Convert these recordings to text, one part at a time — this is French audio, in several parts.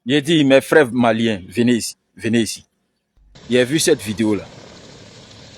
J'ai dit, mes frères maliens, venez ici, venez ici. Il a vu cette vidéo-là,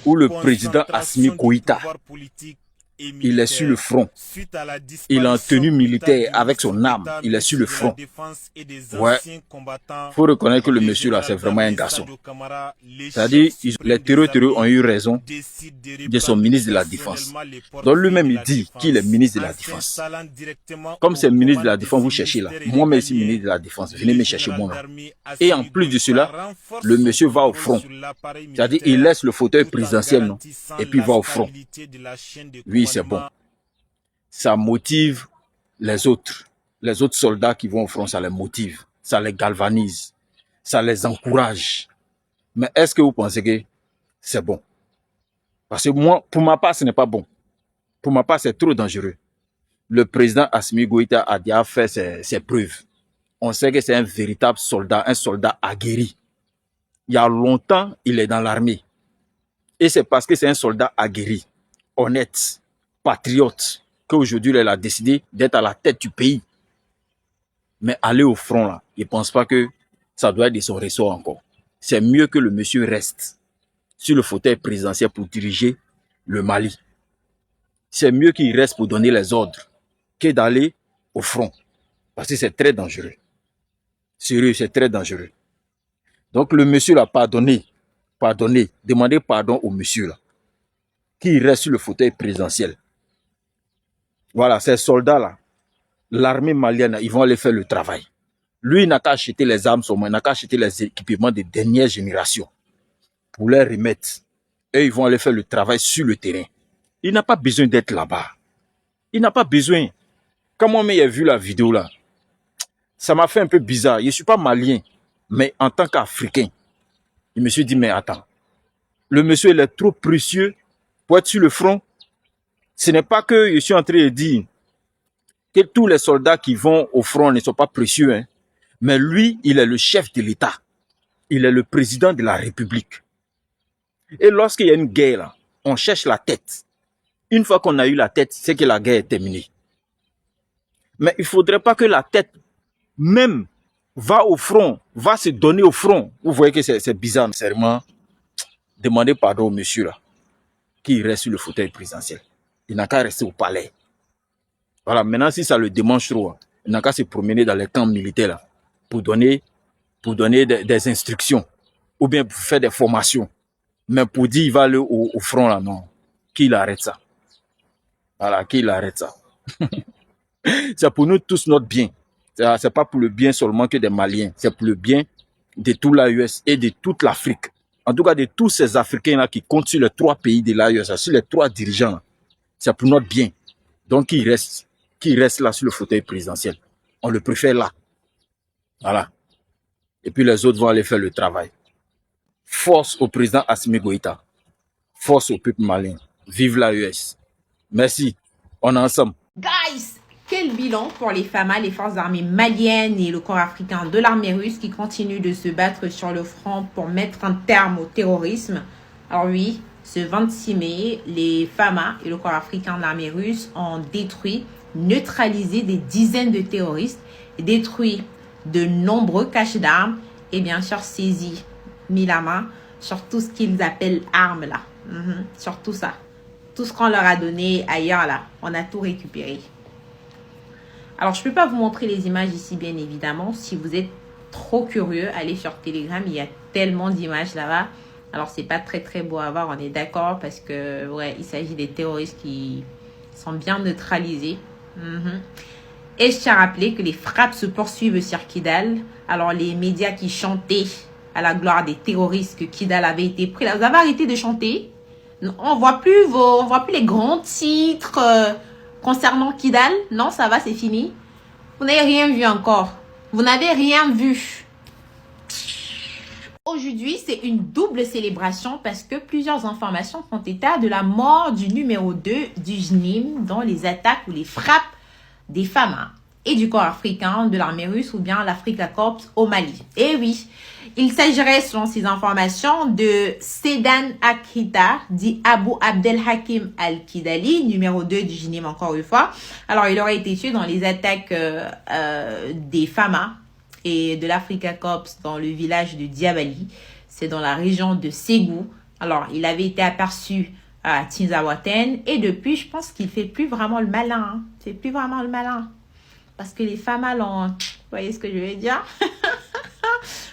où le président Assimi Concentration du Goïta, pouvoir politique et il est sur le militaire front. suite à la Il est en disparition tenue brutale militaire du avec ministre son arme. d'État, Il est sur ministre le de la front. Défense et des Ouais. anciens combattants Faut reconnaître que le du monsieur là, c'est général vraiment un d'armée garçon. Sadio Kamara, le chef C'est-à-dire, les suprême des terreux ont armées, eu raison décide de de son reprendre ministre de la Défense. personnellement les Donc portefeuilles lui-même, de il la dit qu'il est défense ministre de en la Défense. s'installant directement Comme aux c'est ministre de commandes la de Défense, ces vous cherchez là. ministères Moi-même, ici, régaliens. ministre de la Défense. Venez Le me chercher général moi-même. d'armée Et en Assimi plus de cela, Goïta renforce le son monsieur va au contrôle front. sur l'appareil C'est-à-dire, il militaire laisse le fauteuil tout en présidentiel, non? garantissant Et puis il la va au front. stabilité de la chaîne de Oui, c'est bon. commandement. Ça motive les autres. Les autres soldats qui vont au front, ça les motive. Ça les galvanise. Ça les encourage. Mais est-ce que vous pensez que c'est bon? Parce que moi, pour ma part, ce n'est pas bon. Pour ma part, c'est trop dangereux. Le président Assimi Goïta a déjà fait ses preuves. On sait que c'est un véritable soldat, un soldat aguerri. Il y a longtemps, il est dans l'armée. Et c'est parce que c'est un soldat aguerri, honnête, patriote, qu'aujourd'hui, il a décidé d'être à la tête du pays. Mais aller au front, là, il ne pense pas que ça doit être de son ressort encore. C'est mieux que le monsieur reste sur le fauteuil présidentiel pour diriger le Mali. C'est mieux qu'il reste pour donner les ordres que d'aller au front. Parce que c'est très dangereux. Sérieux, c'est très dangereux. Donc le monsieur l'a pardonné, demandez pardon au monsieur là, qui reste sur le fauteuil présidentiel. Voilà, ces soldats-là, l'armée malienne, ils vont aller faire le travail. Lui, il n'a qu'à acheter les armes seulement, il n'a qu'à acheter les équipements de dernière génération pour les remettre. Et ils vont aller faire le travail sur le terrain. Il n'a pas besoin d'être là-bas. Il n'a pas besoin. Quand moi-même j'ai vu la vidéo là, ça m'a fait un peu bizarre. Je ne suis pas malien, mais en tant qu'Africain, je me suis dit, mais attends, le monsieur il est trop précieux pour être sur le front. Ce n'est pas que je suis en train de dire que tous les soldats qui vont au front ne sont pas précieux, hein. Mais lui, il est le chef de l'État. Il est le président de la République. Et lorsqu'il y a une guerre, là, on cherche la tête. Une fois qu'on a eu la tête, c'est que la guerre est terminée. Mais il ne faudrait pas que la tête même va au front, va se donner au front. Vous voyez que c'est bizarre, sérieusement. Demandez pardon au monsieur là, qui reste sur le fauteuil présidentiel. Il n'a qu'à rester au palais. Voilà, maintenant si ça le démange trop, il n'a qu'à se promener dans les camps militaires là, pour donner des instructions ou bien pour faire des formations. Mais pour dire qu'il va aller au front là, non. Qu'il arrête ça. Voilà, qu'il arrête ça. C'est pour nous tous notre bien. C'est pas pour le bien seulement que des Maliens. C'est pour le bien de tout l'AES et de toute l'Afrique. En tout cas, de tous ces Africains là qui comptent sur les 3 pays de l'AES, sur les 3 dirigeants. C'est pour notre bien. Donc, qu'il reste là sur le fauteuil présidentiel. On le préfère là. Voilà. Et puis les autres vont aller faire le travail. Force au président Assimi Goïta. Force au peuple malien. Vive l'AES. Merci. On est ensemble. Guys, quel bilan pour les FAMA, les forces armées maliennes et le corps africain de l'armée russe qui continuent de se battre sur le front pour mettre un terme au terrorisme. Alors oui, ce 26 mai, les FAMA et le corps africain de l'armée russe ont détruit, neutralisé des dizaines de terroristes, détruit de nombreux caches d'armes et bien sûr saisi, mis la main sur tout ce qu'ils appellent armes là. Sur tout ça. Tout ce qu'on leur a donné ailleurs là, on a tout récupéré. Alors je peux pas vous montrer les images ici bien évidemment. Si vous êtes trop curieux, allez sur Telegram, il y a tellement d'images là-bas. Alors c'est pas très beau à voir, on est d'accord, parce que ouais, il s'agit des terroristes qui sont bien neutralisés. Et je tiens à rappeler que les frappes se poursuivent sur Kidal. Alors les médias qui chantaient à la gloire des terroristes que Kidal avait été pris là, vous avez arrêté de chanter. On voit plus les grands titres concernant Kidal. Non, ça va, c'est fini. Vous n'avez rien vu encore. Vous n'avez rien vu. Aujourd'hui, c'est une double célébration parce que plusieurs informations font état de la mort du numéro 2 du JNIM dans les attaques ou les frappes des FAMA et du corps africain de l'armée russe ou bien l'Africa Corps au Mali. Et oui, il s'agirait selon ces informations de Sedan Akrita, dit Abu Abdel Hakim Al-Kidali, numéro 2 du JNIM encore une fois. Alors il aurait été tué dans les attaques des FAMA et de l'Africa Corps dans le village de Diabali. C'est dans la région de Ségou. Alors, il avait été aperçu à Tinzaouaten et depuis, je pense qu'il fait plus vraiment le malin. Hein. Il fait plus vraiment le malin. Parce que les femmes ont... Vous voyez ce que je veux dire?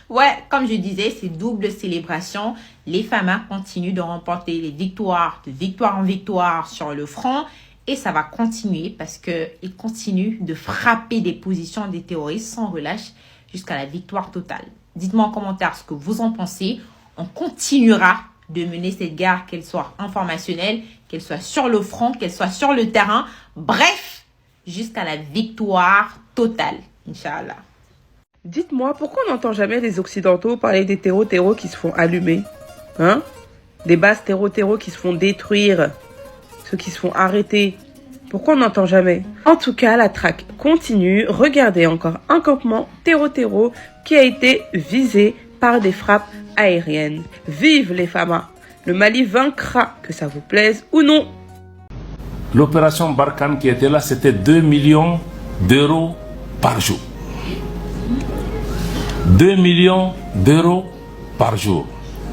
Ouais, comme je disais, c'est double célébration. Les femmes continuent de remporter les victoires, de victoire en victoire sur le front. Et ça va continuer parce qu'ils continuent de frapper des positions des terroristes sans relâche jusqu'à la victoire totale. Dites-moi en commentaire ce que vous en pensez. On continuera de mener cette guerre, qu'elle soit informationnelle, qu'elle soit sur le front, qu'elle soit sur le terrain. Bref, jusqu'à la victoire totale, Inch'Allah. Dites-moi, pourquoi on n'entend jamais les Occidentaux parler des terreaux qui se font allumer? Hein? Des bases terreaux qui se font détruire, ceux qui se font arrêter. Pourquoi on n'entend jamais? En tout cas, la traque continue. Regardez encore un campement terreau qui a été visé par des frappes aériennes. Vive les FAMA! Le Mali vaincra, que ça vous plaise ou non. L'opération Barkhane qui était là, c'était 2 millions d'euros par jour. 2 millions d'euros par jour.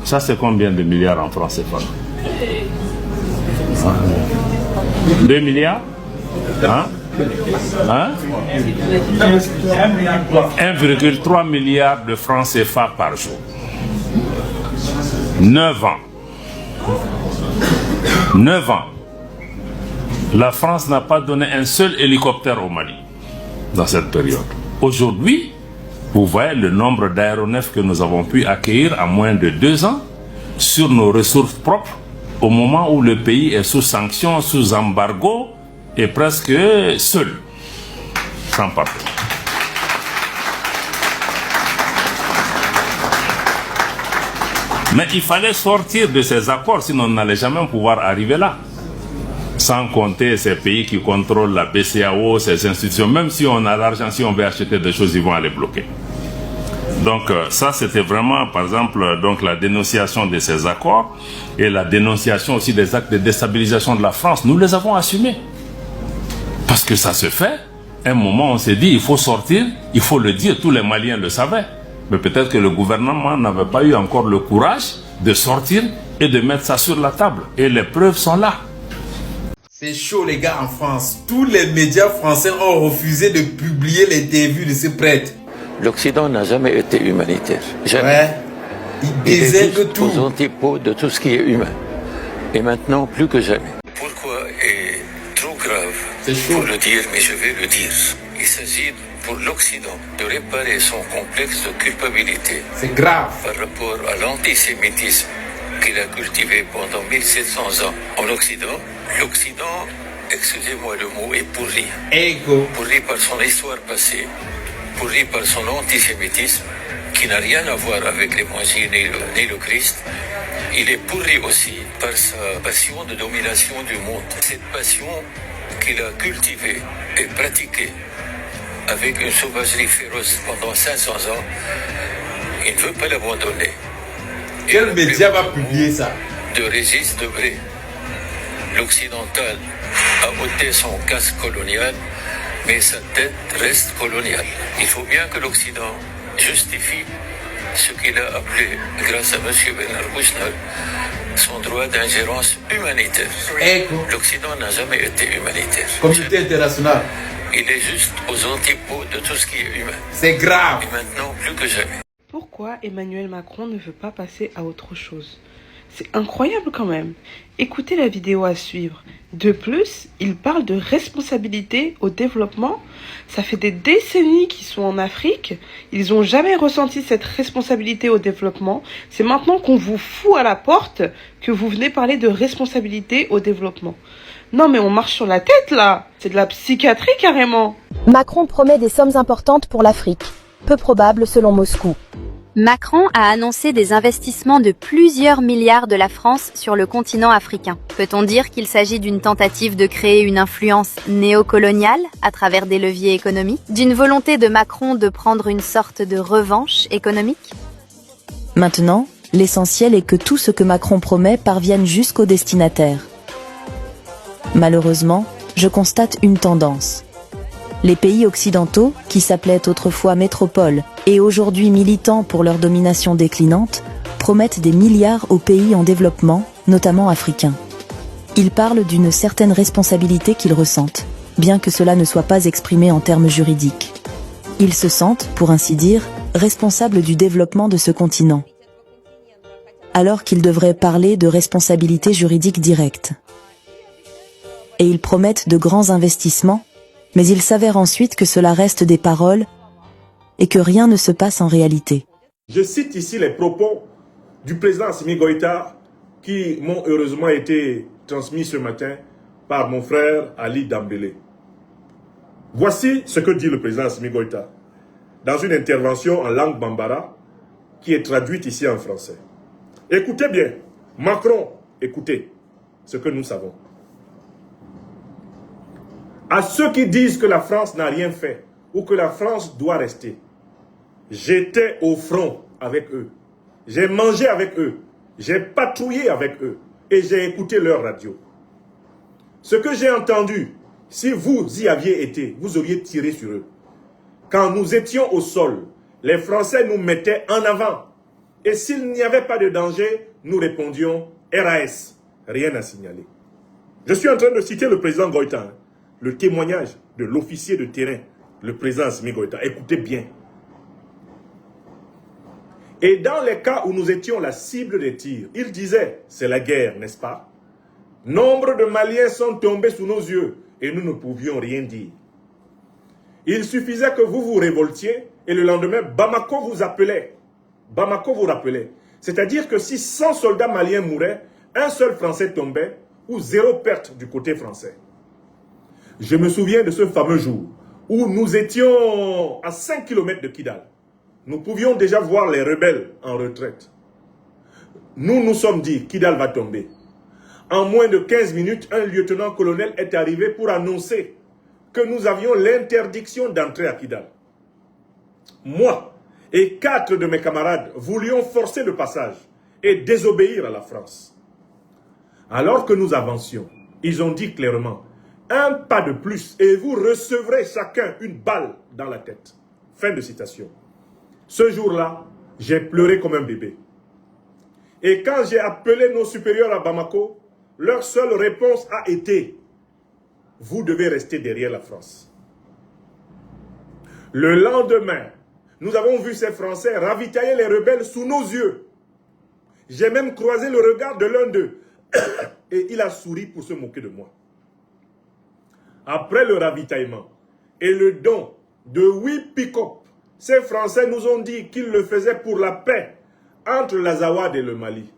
Ça, c'est combien de milliards en francs CFA? 2 milliards? Hein? 1,3 milliard de francs CFA par jour. 9 ans. 9 ans. La France n'a pas donné un seul hélicoptère au Mali dans cette période. Aujourd'hui, vous voyez le nombre d'aéronefs que nous avons pu accueillir en moins de 2 ans sur nos ressources propres au moment où le pays est sous sanctions, sous embargo et presque seul, sans partenaire. Mais il fallait sortir de ces accords, sinon on n'allait jamais pouvoir arriver là. Sans compter ces pays qui contrôlent la BCEAO, ces institutions, même si on a l'argent, si on veut acheter des choses, ils vont aller bloquer. Donc ça, c'était vraiment, par exemple, donc, la dénonciation de ces accords et la dénonciation aussi des actes de déstabilisation de la France. Nous les avons assumés. Parce que ça se fait. À un moment, on s'est dit, il faut sortir, il faut le dire, tous les Maliens le savaient. Mais peut-être que le gouvernement n'avait pas eu encore le courage de sortir et de mettre ça sur la table. Et les preuves sont là. C'est chaud les gars en France. Tous les médias français ont refusé de publier les interviews de ces prêtres. L'Occident n'a jamais été humanitaire. Jamais. Ouais. Il désègue tout. Aux antipodes de tout ce qui est humain. Et maintenant, plus que jamais. Pourquoi est trop grave pour le dire, mais je vais le dire. Il s'agit pour l'Occident de réparer son complexe de culpabilité. C'est grave. Par rapport à l'antisémitisme qu'il a cultivé pendant 1700 ans en Occident. L'Occident, excusez-moi le mot, est pourri. Pourri par son histoire passée. Pourri par son antisémitisme, qui n'a rien à voir avec l'évangile ni le Christ. Il est pourri aussi par sa passion de domination du monde. Cette passion qu'il a cultivée et pratiquée avec une sauvagerie féroce pendant 500 ans, il ne veut pas l'abandonner. Quel média va publier ça? De Régis Debray. L'occidental a ôté son casque colonial, mais sa tête reste coloniale. Il faut bien que l'Occident justifie ce qu'il a appelé, grâce à M. Bernard Kouchner, son droit d'ingérence humanitaire. L'Occident n'a jamais été humanitaire. Communauté internationale. Il est juste aux antipodes de tout ce qui est humain. C'est grave. Et maintenant, plus que jamais. Pourquoi Emmanuel Macron ne veut pas passer à autre chose? C'est incroyable quand même. Écoutez la vidéo à suivre. De plus, il parle de responsabilité au développement. Ça fait des décennies qu'ils sont en Afrique. Ils n'ont jamais ressenti cette responsabilité au développement. C'est maintenant qu'on vous fout à la porte que vous venez parler de responsabilité au développement. Non mais on marche sur la tête là. C'est de la psychiatrie carrément. Macron promet des sommes importantes pour l'Afrique. Peu probable selon Moscou. Macron a annoncé des investissements de plusieurs milliards de la France sur le continent africain. Peut-on dire qu'il s'agit d'une tentative de créer une influence néocoloniale à travers des leviers économiques? D'une volonté de Macron de prendre une sorte de revanche économique? Maintenant, l'essentiel est que tout ce que Macron promet parvienne jusqu'au destinataire. Malheureusement, je constate une tendance. Les pays occidentaux, qui s'appelaient autrefois métropoles et aujourd'hui militants pour leur domination déclinante, promettent des milliards aux pays en développement, notamment africains. Ils parlent d'une certaine responsabilité qu'ils ressentent, bien que cela ne soit pas exprimé en termes juridiques. Ils se sentent, pour ainsi dire, responsables du développement de ce continent, alors qu'ils devraient parler de responsabilité juridique directe. Et ils promettent de grands investissements, mais il s'avère ensuite que cela reste des paroles et que rien ne se passe en réalité. Je cite ici les propos du président Assimi Goïta qui m'ont heureusement été transmis ce matin par mon frère Ali Dambélé. Voici ce que dit le président Assimi Goïta dans une intervention en langue bambara qui est traduite ici en français. Écoutez bien, Macron, écoutez ce que nous savons. À ceux qui disent que la France n'a rien fait ou que la France doit rester, j'étais au front avec eux, j'ai mangé avec eux, j'ai patrouillé avec eux et j'ai écouté leur radio. Ce que j'ai entendu, si vous y aviez été, vous auriez tiré sur eux. Quand nous étions au sol, les Français nous mettaient en avant. Et s'il n'y avait pas de danger, nous répondions RAS, rien à signaler. Je suis en train de citer le président Goïta, le témoignage de l'officier de terrain, le président Assimi Goïta. Écoutez bien. Et dans les cas où nous étions la cible des tirs, il disait, c'est la guerre, n'est-ce pas? Nombre de Maliens sont tombés sous nos yeux et nous ne pouvions rien dire. Il suffisait que vous vous révoltiez et le lendemain, Bamako vous appelait. Bamako vous rappelait. C'est-à-dire que si 100 soldats maliens mouraient, un seul Français tombait ou 0 perte du côté français. Je me souviens de ce fameux jour où nous étions à 5 km de Kidal. Nous pouvions déjà voir les rebelles en retraite. Nous nous sommes dit, Kidal va tomber. En moins de 15 minutes, un lieutenant-colonel est arrivé pour annoncer que nous avions l'interdiction d'entrer à Kidal. Moi et 4 de mes camarades voulions forcer le passage et désobéir à la France. Alors que nous avancions, ils ont dit clairement, un pas de plus et vous recevrez chacun une balle dans la tête. Fin de citation. Ce jour-là, j'ai pleuré comme un bébé. Et quand j'ai appelé nos supérieurs à Bamako, leur seule réponse a été « Vous devez rester derrière la France ». Le lendemain, nous avons vu ces Français ravitailler les rebelles sous nos yeux. J'ai même croisé le regard de l'un d'eux et il a souri pour se moquer de moi. Après le ravitaillement et le don de 8 pick-up, ces Français nous ont dit qu'ils le faisaient pour la paix entre l'Azawad et le Mali.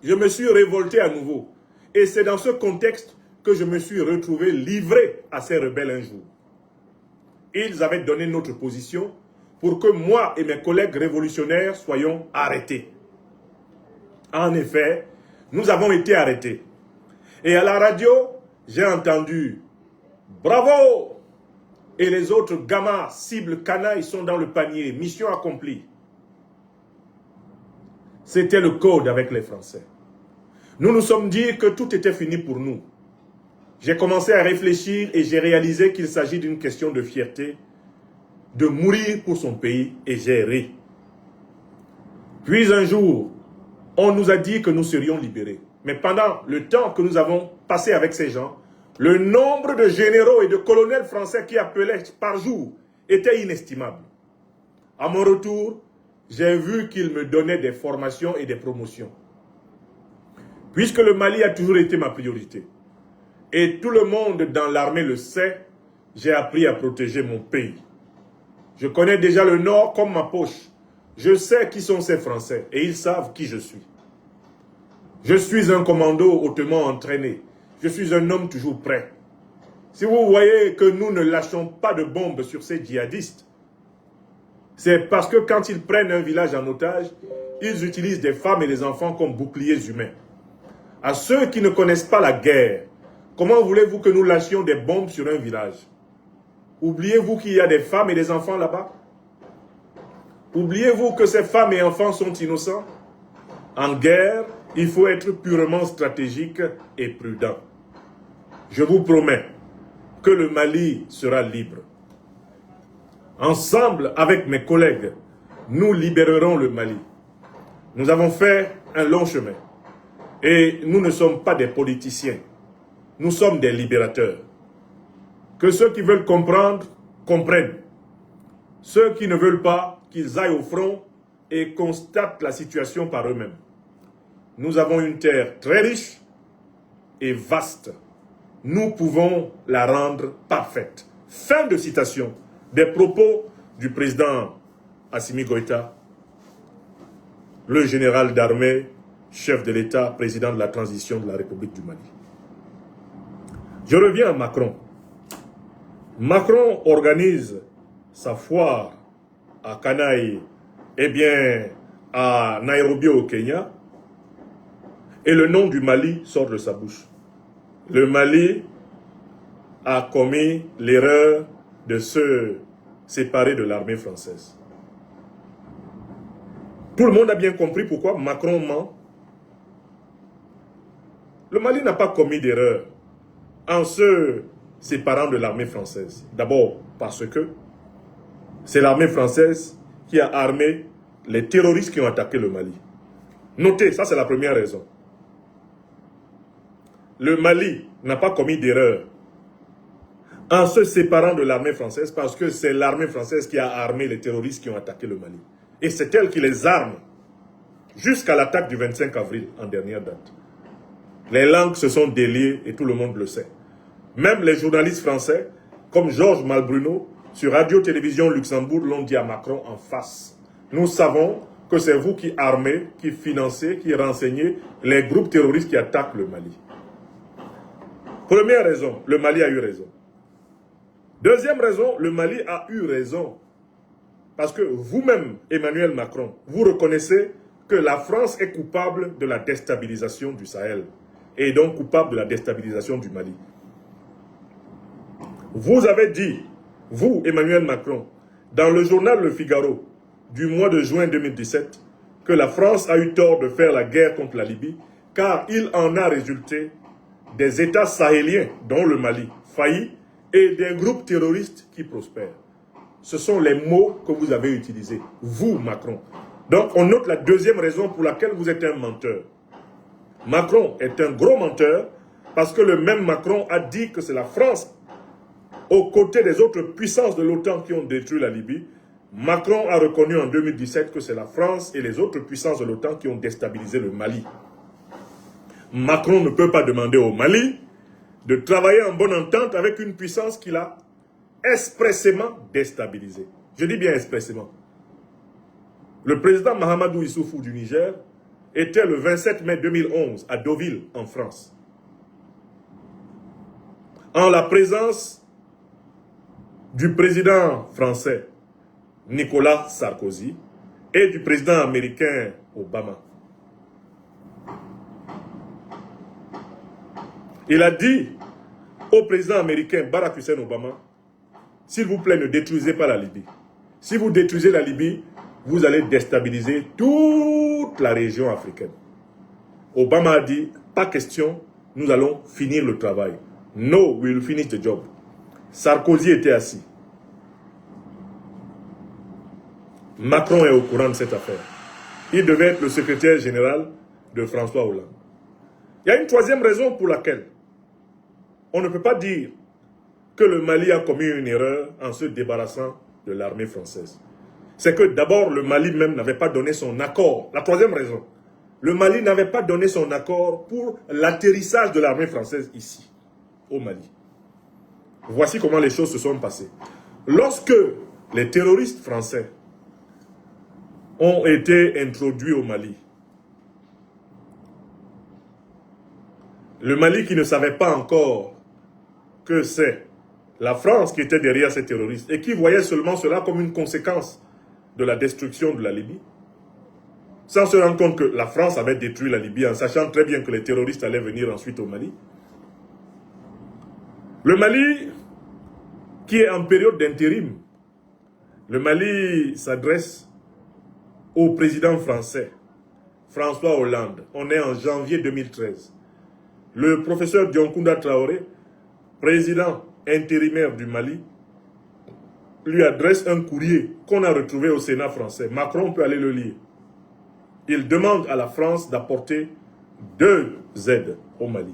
Je me suis révolté à nouveau. Et c'est dans ce contexte que je me suis retrouvé livré à ces rebelles un jour. Ils avaient donné notre position pour que moi et mes collègues révolutionnaires soyons arrêtés. En effet, nous avons été arrêtés. Et à la radio, j'ai entendu « Bravo !» Et les autres gamins, cibles, canailles sont dans le panier. Mission accomplie. C'était le code avec les Français. Nous nous sommes dit que tout était fini pour nous. J'ai commencé à réfléchir et j'ai réalisé qu'il s'agit d'une question de fierté, de mourir pour son pays, et j'ai ri. Puis un jour, on nous a dit que nous serions libérés. Mais pendant le temps que nous avons passé avec ces gens, le nombre de généraux et de colonels français qui appelaient par jour était inestimable. À mon retour, j'ai vu qu'ils me donnaient des formations et des promotions. Puisque le Mali a toujours été ma priorité, et tout le monde dans l'armée le sait, j'ai appris à protéger mon pays. Je connais déjà le Nord comme ma poche. Je sais qui sont ces Français et ils savent qui je suis. Je suis un commando hautement entraîné. Je suis un homme toujours prêt. Si vous voyez que nous ne lâchons pas de bombes sur ces djihadistes, c'est parce que quand ils prennent un village en otage, ils utilisent des femmes et des enfants comme boucliers humains. À ceux qui ne connaissent pas la guerre, comment voulez-vous que nous lâchions des bombes sur un village? Oubliez-vous qu'il y a des femmes et des enfants là-bas? Oubliez-vous que ces femmes et enfants sont innocents? En guerre, il faut être purement stratégique et prudent. Je vous promets que le Mali sera libre. Ensemble avec mes collègues, nous libérerons le Mali. Nous avons fait un long chemin. Et nous ne sommes pas des politiciens. Nous sommes des libérateurs. Que ceux qui veulent comprendre, comprennent. Ceux qui ne veulent pas, qu'ils aillent au front et constatent la situation par eux-mêmes. Nous avons une terre très riche et vaste. Nous pouvons la rendre parfaite. Fin de citation des propos du président Assimi Goïta, le général d'armée, chef de l'État, président de la transition de la République du Mali. Je reviens à Macron. Macron organise sa foire à Canaille, à Nairobi au Kenya, et le nom du Mali sort de sa bouche. Le Mali a commis l'erreur de se séparer de l'armée française. Tout le monde a bien compris pourquoi Macron ment. Le Mali n'a pas commis d'erreur en se séparant de l'armée française. D'abord parce que c'est l'armée française qui a armé les terroristes qui ont attaqué le Mali. Notez, ça c'est la première raison. Le Mali n'a pas commis d'erreur en se séparant de l'armée française parce que c'est l'armée française qui a armé les terroristes qui ont attaqué le Mali. Et c'est elle qui les arme jusqu'à l'attaque du 25 avril en dernière date. Les langues se sont déliées et tout le monde le sait. Même les journalistes français, comme Georges Malbruno, sur Radio-Télévision Luxembourg, l'ont dit à Macron en face. Nous savons que c'est vous qui armez, qui financez, qui renseignez les groupes terroristes qui attaquent le Mali. Première raison, le Mali a eu raison. Deuxième raison, le Mali a eu raison. Parce que vous-même, Emmanuel Macron, vous reconnaissez que la France est coupable de la déstabilisation du Sahel et donc coupable de la déstabilisation du Mali. Vous avez dit, vous, Emmanuel Macron, dans le journal Le Figaro du mois de juin 2017, que la France a eu tort de faire la guerre contre la Libye, car il en a résulté des États sahéliens, dont le Mali, faillis, et des groupes terroristes qui prospèrent. Ce sont les mots que vous avez utilisés, vous, Macron. Donc, on note la deuxième raison pour laquelle vous êtes un menteur. Macron est un gros menteur parce que le même Macron a dit que c'est la France, aux côtés des autres puissances de l'OTAN qui ont détruit la Libye. Macron a reconnu en 2017 que c'est la France et les autres puissances de l'OTAN qui ont déstabilisé le Mali. Macron ne peut pas demander au Mali de travailler en bonne entente avec une puissance qu'il a expressément déstabilisée. Je dis bien expressément. Le président Mahamadou Issoufou du Niger était le 27 mai 2011 à Deauville, en France. En la présence du président français Nicolas Sarkozy et du président américain Obama. Il a dit au président américain Barack Hussein Obama, s'il vous plaît, ne détruisez pas la Libye. Si vous détruisez la Libye, vous allez déstabiliser toute la région africaine. Obama a dit, pas question, nous allons finir le travail. No, we will finish the job. Sarkozy était assis. Macron est au courant de cette affaire. Il devait être le secrétaire général de François Hollande. Il y a une troisième raison pour laquelle on ne peut pas dire que le Mali a commis une erreur en se débarrassant de l'armée française. C'est que d'abord, le Mali même n'avait pas donné son accord. La troisième raison, le Mali n'avait pas donné son accord pour l'atterrissage de l'armée française ici, au Mali. Voici comment les choses se sont passées. Lorsque les terroristes français ont été introduits au Mali, le Mali qui ne savait pas encore que c'est la France qui était derrière ces terroristes et qui voyait seulement cela comme une conséquence de la destruction de la Libye, sans se rendre compte que la France avait détruit la Libye en sachant très bien que les terroristes allaient venir ensuite au Mali. Le Mali, qui est en période d'intérim, le Mali s'adresse au président français, François Hollande. On est en janvier 2013. Le professeur Dioncounda Traoré, président intérimaire du Mali lui adresse un courrier qu'on a retrouvé au Sénat français. Macron peut aller le lire. Il demande à la France d'apporter 2 aides au Mali.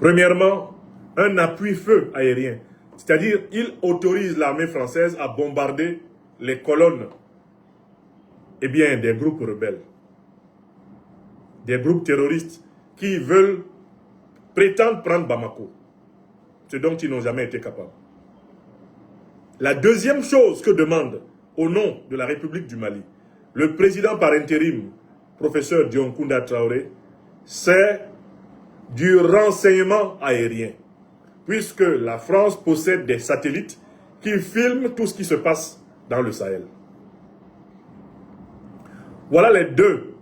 Premièrement, un appui-feu aérien. C'est-à-dire, il autorise l'armée française à bombarder les colonnes des groupes rebelles. Des groupes terroristes qui prétendent prendre Bamako. Ce dont ils n'ont jamais été capables. La deuxième chose que demande, au nom de la République du Mali, le président par intérim, professeur Dioncounda Traoré, c'est du renseignement aérien. Puisque la France possède des satellites qui filment tout ce qui se passe dans le Sahel. Voilà les deux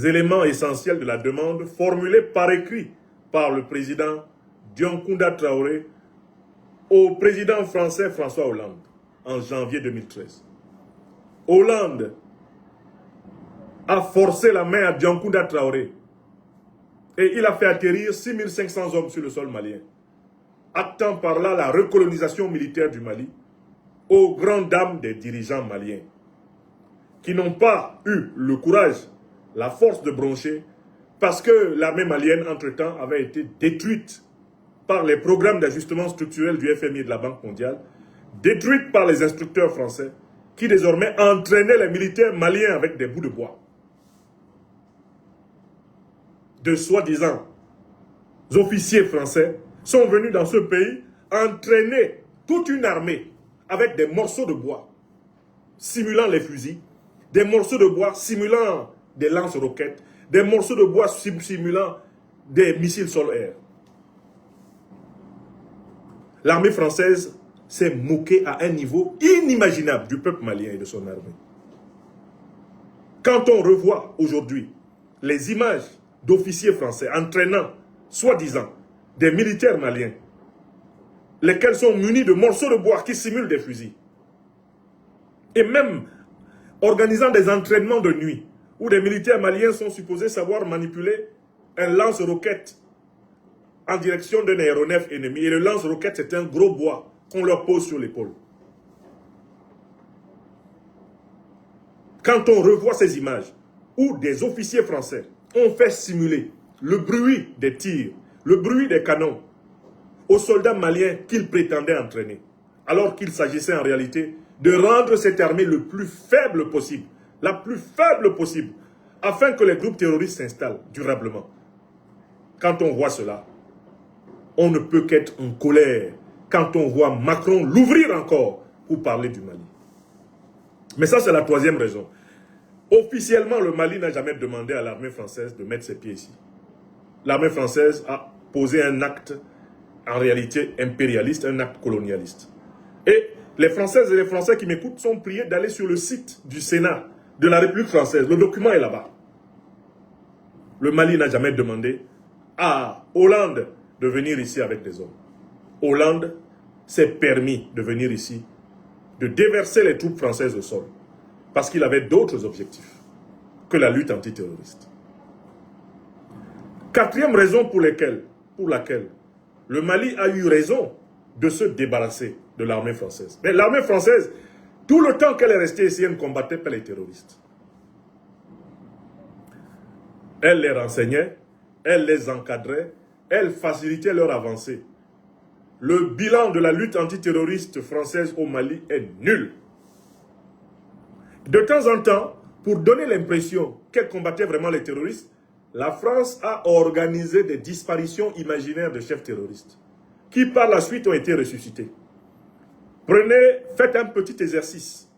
éléments essentiels de la demande formulée par écrit par le président Dioncounda Traoré au président français François Hollande en janvier 2013. Hollande a forcé la main à Dioncounda Traoré et il a fait atterrir 6500 hommes sur le sol malien, actant par là la recolonisation militaire du Mali aux grandes dames des dirigeants maliens qui n'ont pas eu le courage, la force de broncher parce que l'armée malienne, entre-temps, avait été détruite par les programmes d'ajustement structurel du FMI et de la Banque mondiale, détruite par les instructeurs français qui désormais entraînaient les militaires maliens avec des bouts de bois. De soi-disant officiers français sont venus dans ce pays entraîner toute une armée avec des morceaux de bois simulant les fusils, des morceaux de bois simulant des lance-roquettes, des morceaux de bois simulant des missiles sol-air. L'armée française s'est moquée à un niveau inimaginable du peuple malien et de son armée. Quand on revoit aujourd'hui les images d'officiers français entraînant, soi-disant, des militaires maliens, lesquels sont munis de morceaux de bois qui simulent des fusils, et même organisant des entraînements de nuit, où des militaires maliens sont supposés savoir manipuler un lance-roquette en direction d'un aéronef ennemi. Et le lance-roquette, c'est un gros bois qu'on leur pose sur l'épaule. Quand on revoit ces images, où des officiers français ont fait simuler le bruit des tirs, le bruit des canons, aux soldats maliens qu'ils prétendaient entraîner, alors qu'il s'agissait en réalité de rendre cette armée le plus faible possible, la plus faible possible, afin que les groupes terroristes s'installent durablement. Quand on voit cela, on ne peut qu'être en colère quand on voit Macron l'ouvrir encore pour parler du Mali. Mais ça, c'est la troisième raison. Officiellement, le Mali n'a jamais demandé à l'armée française de mettre ses pieds ici. L'armée française a posé un acte, en réalité, impérialiste, un acte colonialiste. Et les Françaises et les Français qui m'écoutent sont priés d'aller sur le site du Sénat de la République française. Le document est là-bas. Le Mali n'a jamais demandé à Hollande de venir ici avec des hommes. Hollande s'est permis de venir ici, de déverser les troupes françaises au sol, parce qu'il avait d'autres objectifs que la lutte antiterroriste. Quatrième raison pour laquelle le Mali a eu raison de se débarrasser de l'armée française. Mais l'armée française, tout le temps qu'elle est restée ici, elle ne combattait pas les terroristes. Elle les renseignait, elle les encadrait, elle facilitait leur avancée. Le bilan de la lutte antiterroriste française au Mali est nul. De temps en temps, pour donner l'impression qu'elle combattait vraiment les terroristes, la France a organisé des disparitions imaginaires de chefs terroristes, qui par la suite ont été ressuscités. Faites un petit exercice.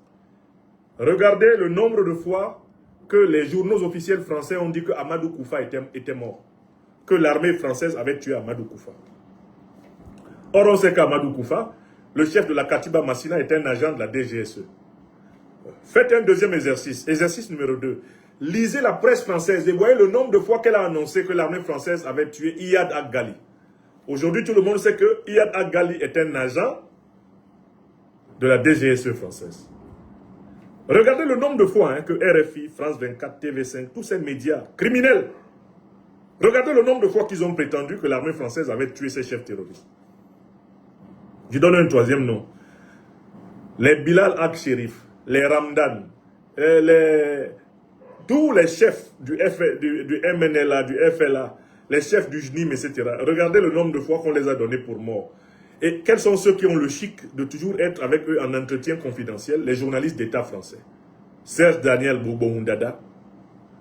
Regardez le nombre de fois que les journaux officiels français ont dit que Amadou Koufa était mort, que l'armée française avait tué Amadou Koufa. Or, on sait qu'Amadou Koufa, le chef de la Katiba Massina, est un agent de la DGSE. Faites un deuxième exercice. Exercice numéro 2. Lisez la presse française et voyez le nombre de fois qu'elle a annoncé que l'armée française avait tué Iyad Ag-Ghali. Aujourd'hui, tout le monde sait que Iyad Ag-Ghali est un agent de la DGSE française. Regardez le nombre de fois que RFI, France 24, TV5, tous ces médias criminels Regardez le nombre de fois qu'ils ont prétendu que l'armée française avait tué ces chefs terroristes. Je donne un troisième nom. Les Bilal Ak-Sherif, les Ramdan, tous les chefs du MNLA, du FLA, les chefs du JNIM, etc. Regardez le nombre de fois qu'on les a donnés pour morts. Et quels sont ceux qui ont le chic de toujours être avec eux en entretien confidentiel? Les journalistes d'État français. Serge Daniel Bourboundada,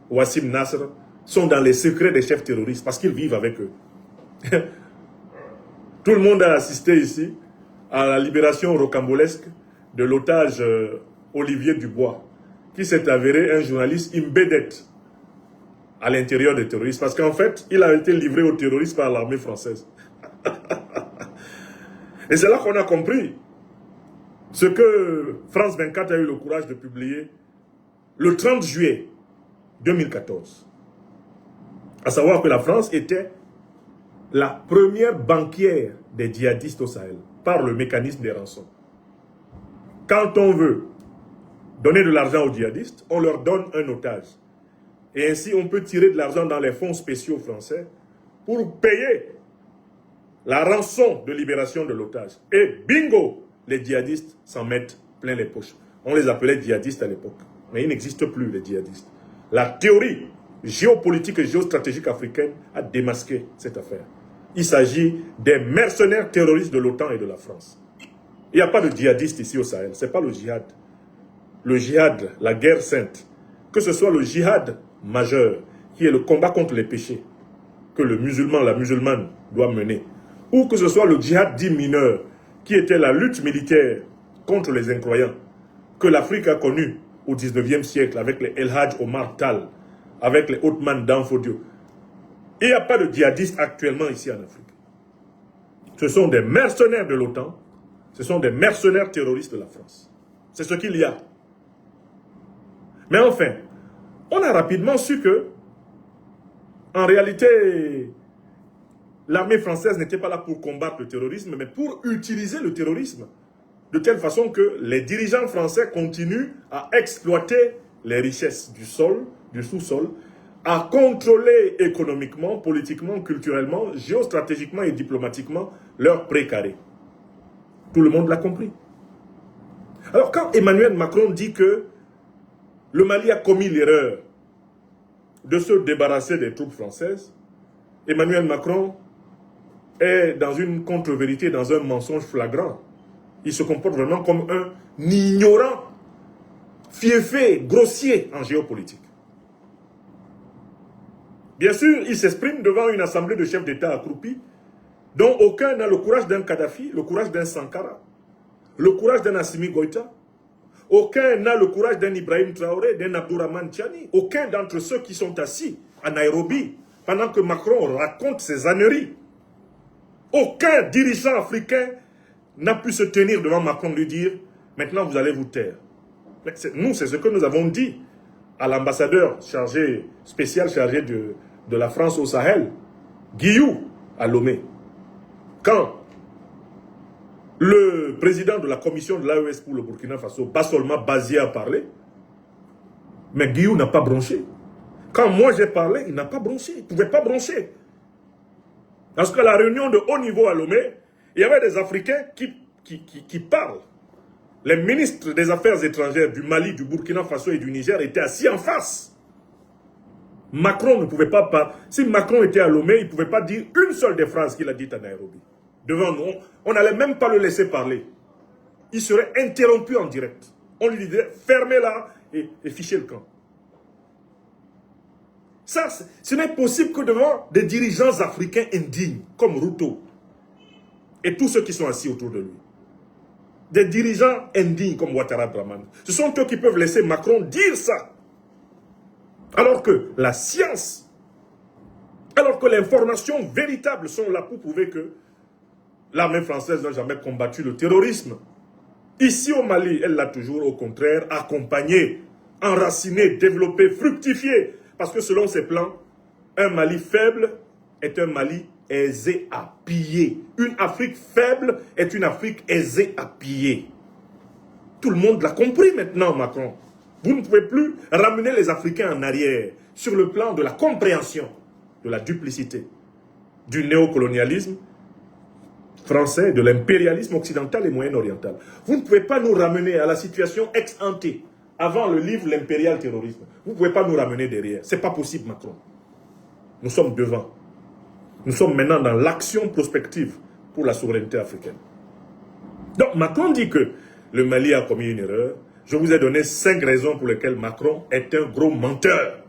Wassim Nasr, sont dans les secrets des chefs terroristes parce qu'ils vivent avec eux. Tout le monde a assisté ici à la libération rocambolesque de l'otage Olivier Dubois, qui s'est avéré un journaliste embedded à l'intérieur des terroristes, parce qu'en fait, il a été livré aux terroristes par l'armée française. Et c'est là qu'on a compris ce que France 24 a eu le courage de publier le 30 juillet 2014. À savoir que la France était la première banquière des djihadistes au Sahel, par le mécanisme des rançons. Quand on veut donner de l'argent aux djihadistes, on leur donne un otage. Et ainsi, on peut tirer de l'argent dans les fonds spéciaux français pour payer la rançon de libération de l'otage. Et bingo, les djihadistes s'en mettent plein les poches. On les appelait djihadistes à l'époque. Mais il n'existe plus, les djihadistes. La théorie géopolitique et géostratégique africaine a démasqué cette affaire. Il s'agit des mercenaires terroristes de l'OTAN et de la France. Il n'y a pas de djihadistes ici au Sahel. Ce n'est pas le djihad. Le djihad, la guerre sainte, que ce soit le djihad majeur, qui est le combat contre les péchés, que le musulman, la musulmane doit mener, ou que ce soit le djihad dit mineur, qui était la lutte militaire contre les incroyants, que l'Afrique a connu au 19e siècle avec les El Hadj Omar Tal, avec les Othman d'Anfodio. Il n'y a pas de djihadistes actuellement ici en Afrique. Ce sont des mercenaires de l'OTAN, ce sont des mercenaires terroristes de la France. C'est ce qu'il y a. Mais enfin, on a rapidement su que, en réalité, l'armée française n'était pas là pour combattre le terrorisme, mais pour utiliser le terrorisme, de telle façon que les dirigeants français continuent à exploiter les richesses du sol, du sous-sol, à contrôler économiquement, politiquement, culturellement, géostratégiquement et diplomatiquement leurs précarés. Tout le monde l'a compris. Alors quand Emmanuel Macron dit que le Mali a commis l'erreur de se débarrasser des troupes françaises, Emmanuel Macron est dans une contre-vérité, dans un mensonge flagrant. Il se comporte vraiment comme un ignorant, fiefé, grossier en géopolitique. Bien sûr, il s'exprime devant une assemblée de chefs d'État accroupis, dont aucun n'a le courage d'un Kadhafi, le courage d'un Sankara, le courage d'un Assimi Goïta. Aucun n'a le courage d'un Ibrahim Traoré, d'un Abdourahmane Tiani. Aucun d'entre ceux qui sont assis à Nairobi, pendant que Macron raconte ses âneries. Aucun dirigeant africain n'a pu se tenir devant Macron et lui dire « Maintenant, vous allez vous taire ». Nous, c'est ce que nous avons dit à l'ambassadeur spécial chargé de la France au Sahel, Guillou, à Lomé. Quand le président de la commission de l'AES pour le Burkina Faso, Bassolma Bazia, a parlé, mais Guillou n'a pas bronché. Quand moi j'ai parlé, il n'a pas bronché. Il ne pouvait pas broncher. Parce qu'à la réunion de haut niveau à Lomé, il y avait des Africains qui parlent. Les ministres des Affaires étrangères du Mali, du Burkina Faso et du Niger étaient assis en face. Macron ne pouvait pas parler. Si Macron était à Lomé, il ne pouvait pas dire une seule des phrases qu'il a dites à Nairobi. Devant nous, on n'allait même pas le laisser parler. Il serait interrompu en direct. On lui disait, fermez-la et fichez le camp. Ça, ce n'est possible que devant des dirigeants africains indignes, comme Ruto, et tous ceux qui sont assis autour de lui. Des dirigeants indignes comme Ouattara Draman. Ce sont eux qui peuvent laisser Macron dire ça. Alors que la science, alors que l'information véritable sont là pour prouver que l'armée française n'a jamais combattu le terrorisme. Ici au Mali, elle l'a toujours au contraire accompagné, enraciné, développé, fructifié. Parce que selon ses plans, un Mali faible est un Mali aisé à piller. Une Afrique faible est une Afrique aisée à piller. Tout le monde l'a compris maintenant, Macron. Vous ne pouvez plus ramener les Africains en arrière sur le plan de la compréhension. de la duplicité, du néocolonialisme français, de l'impérialisme occidental et moyen-oriental. Vous ne pouvez pas nous ramener à la situation ex-ante, avant le livre L'impérial terrorisme. Vous ne pouvez pas nous ramener derrière. Ce n'est pas possible, Macron. Nous sommes devant. Nous sommes maintenant dans l'action prospective pour la souveraineté africaine. Donc Macron dit que le Mali a commis une erreur. Je vous ai donné 5 raisons pour lesquelles Macron est un gros menteur.